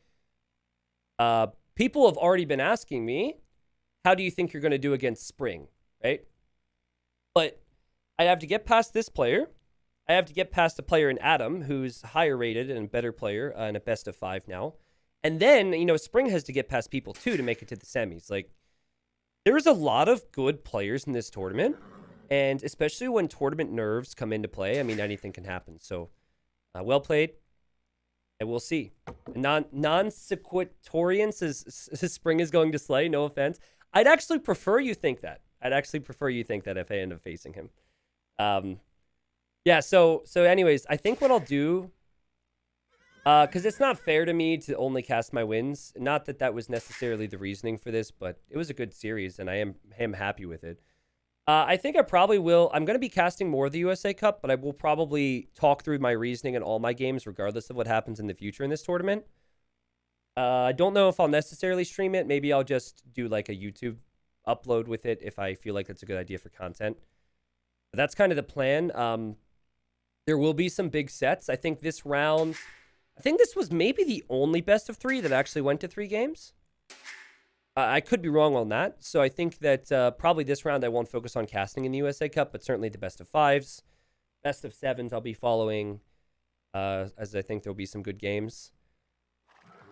people have already been asking me, how do you think you're going to do against Spring, right? But I have to get past this player. I have to get past a player in Adam, who's higher rated and a better player, and a best of 5 now. And then, Spring has to get past people, too, to make it to the semis. Like, there's a lot of good players in this tournament, and especially when tournament nerves come into play, I mean, anything can happen. So, well played, and we'll see. Non-sequitorian says Spring is going to slay, no offense. I'd actually prefer you think that. If I end up facing him. Yeah, so anyways, I think what I'll do, because it's not fair to me to only cast my wins. Not that was necessarily the reasoning for this, but it was a good series, and I am happy with it. I think I probably will. I'm going to be casting more of the USA Cup, but I will probably talk through my reasoning in all my games, regardless of what happens in the future in this tournament. I don't know if I'll necessarily stream it. Maybe I'll just do like a YouTube upload with it if I feel like that's a good idea for content. But that's kind of the plan. There will be some big sets. I think this round, this was maybe the only best of 3 that actually went to 3 games. I could be wrong on that. So I think that probably this round I won't focus on casting in the USA Cup, but certainly the best of 5s. Best of 7s I'll be following, as I think there'll be some good games.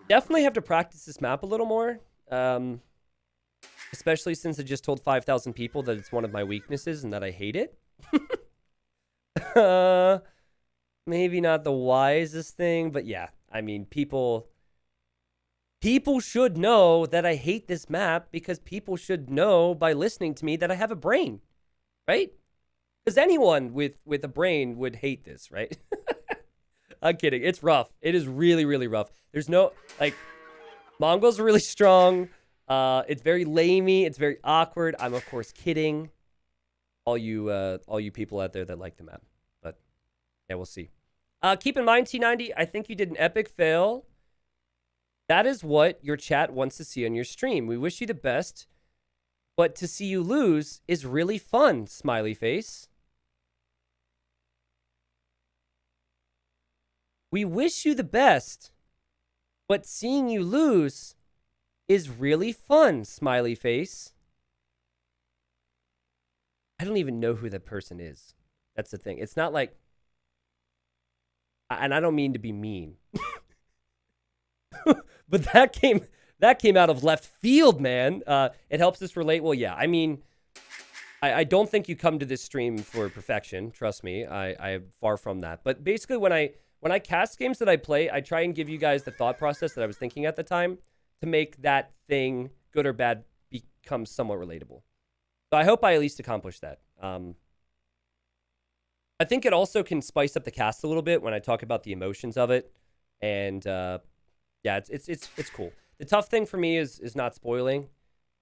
Definitely have to practice this map a little more. Especially since I just told 5,000 people that it's one of my weaknesses and that I hate it. Maybe not the wisest thing, but yeah. I mean, people should know that I hate this map because people should know by listening to me that I have a brain, right? Because anyone with a brain would hate this, right? I'm kidding. It's rough. It is really, really rough. There's no, like, Mongols are really strong. It's very lamey. It's very awkward. I'm, of course, kidding. All you people out there that like the map. But, yeah, we'll see. Keep in mind, T90, I think you did an epic fail. That is what your chat wants to see on your stream. We wish you the best, but to see you lose is really fun, smiley face. We wish you the best, but seeing you lose is really fun, smiley face. I don't even know who that person is. That's the thing. It's not like, and I don't mean to be mean, but that came out of left field, man. It helps us relate. Well, yeah, I mean, I don't think you come to this stream for perfection. Trust me, I am far from that. But basically, when I cast games that I play, I try and give you guys the thought process that I was thinking at the time to make that thing, good or bad, become somewhat relatable. So I hope I at least accomplished that. I think it also can spice up the cast a little bit when I talk about the emotions of it, and yeah, it's cool. The tough thing for me is not spoiling.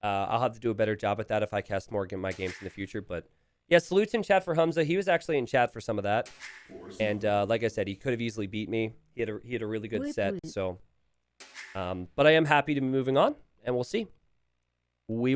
I'll have to do a better job at that if I cast more of my games in the future. But yeah, salutes in chat for Humza. He was actually in chat for some of that, and like I said, he could have easily beat me. He had a really good set. So, but I am happy to be moving on, and we'll see. We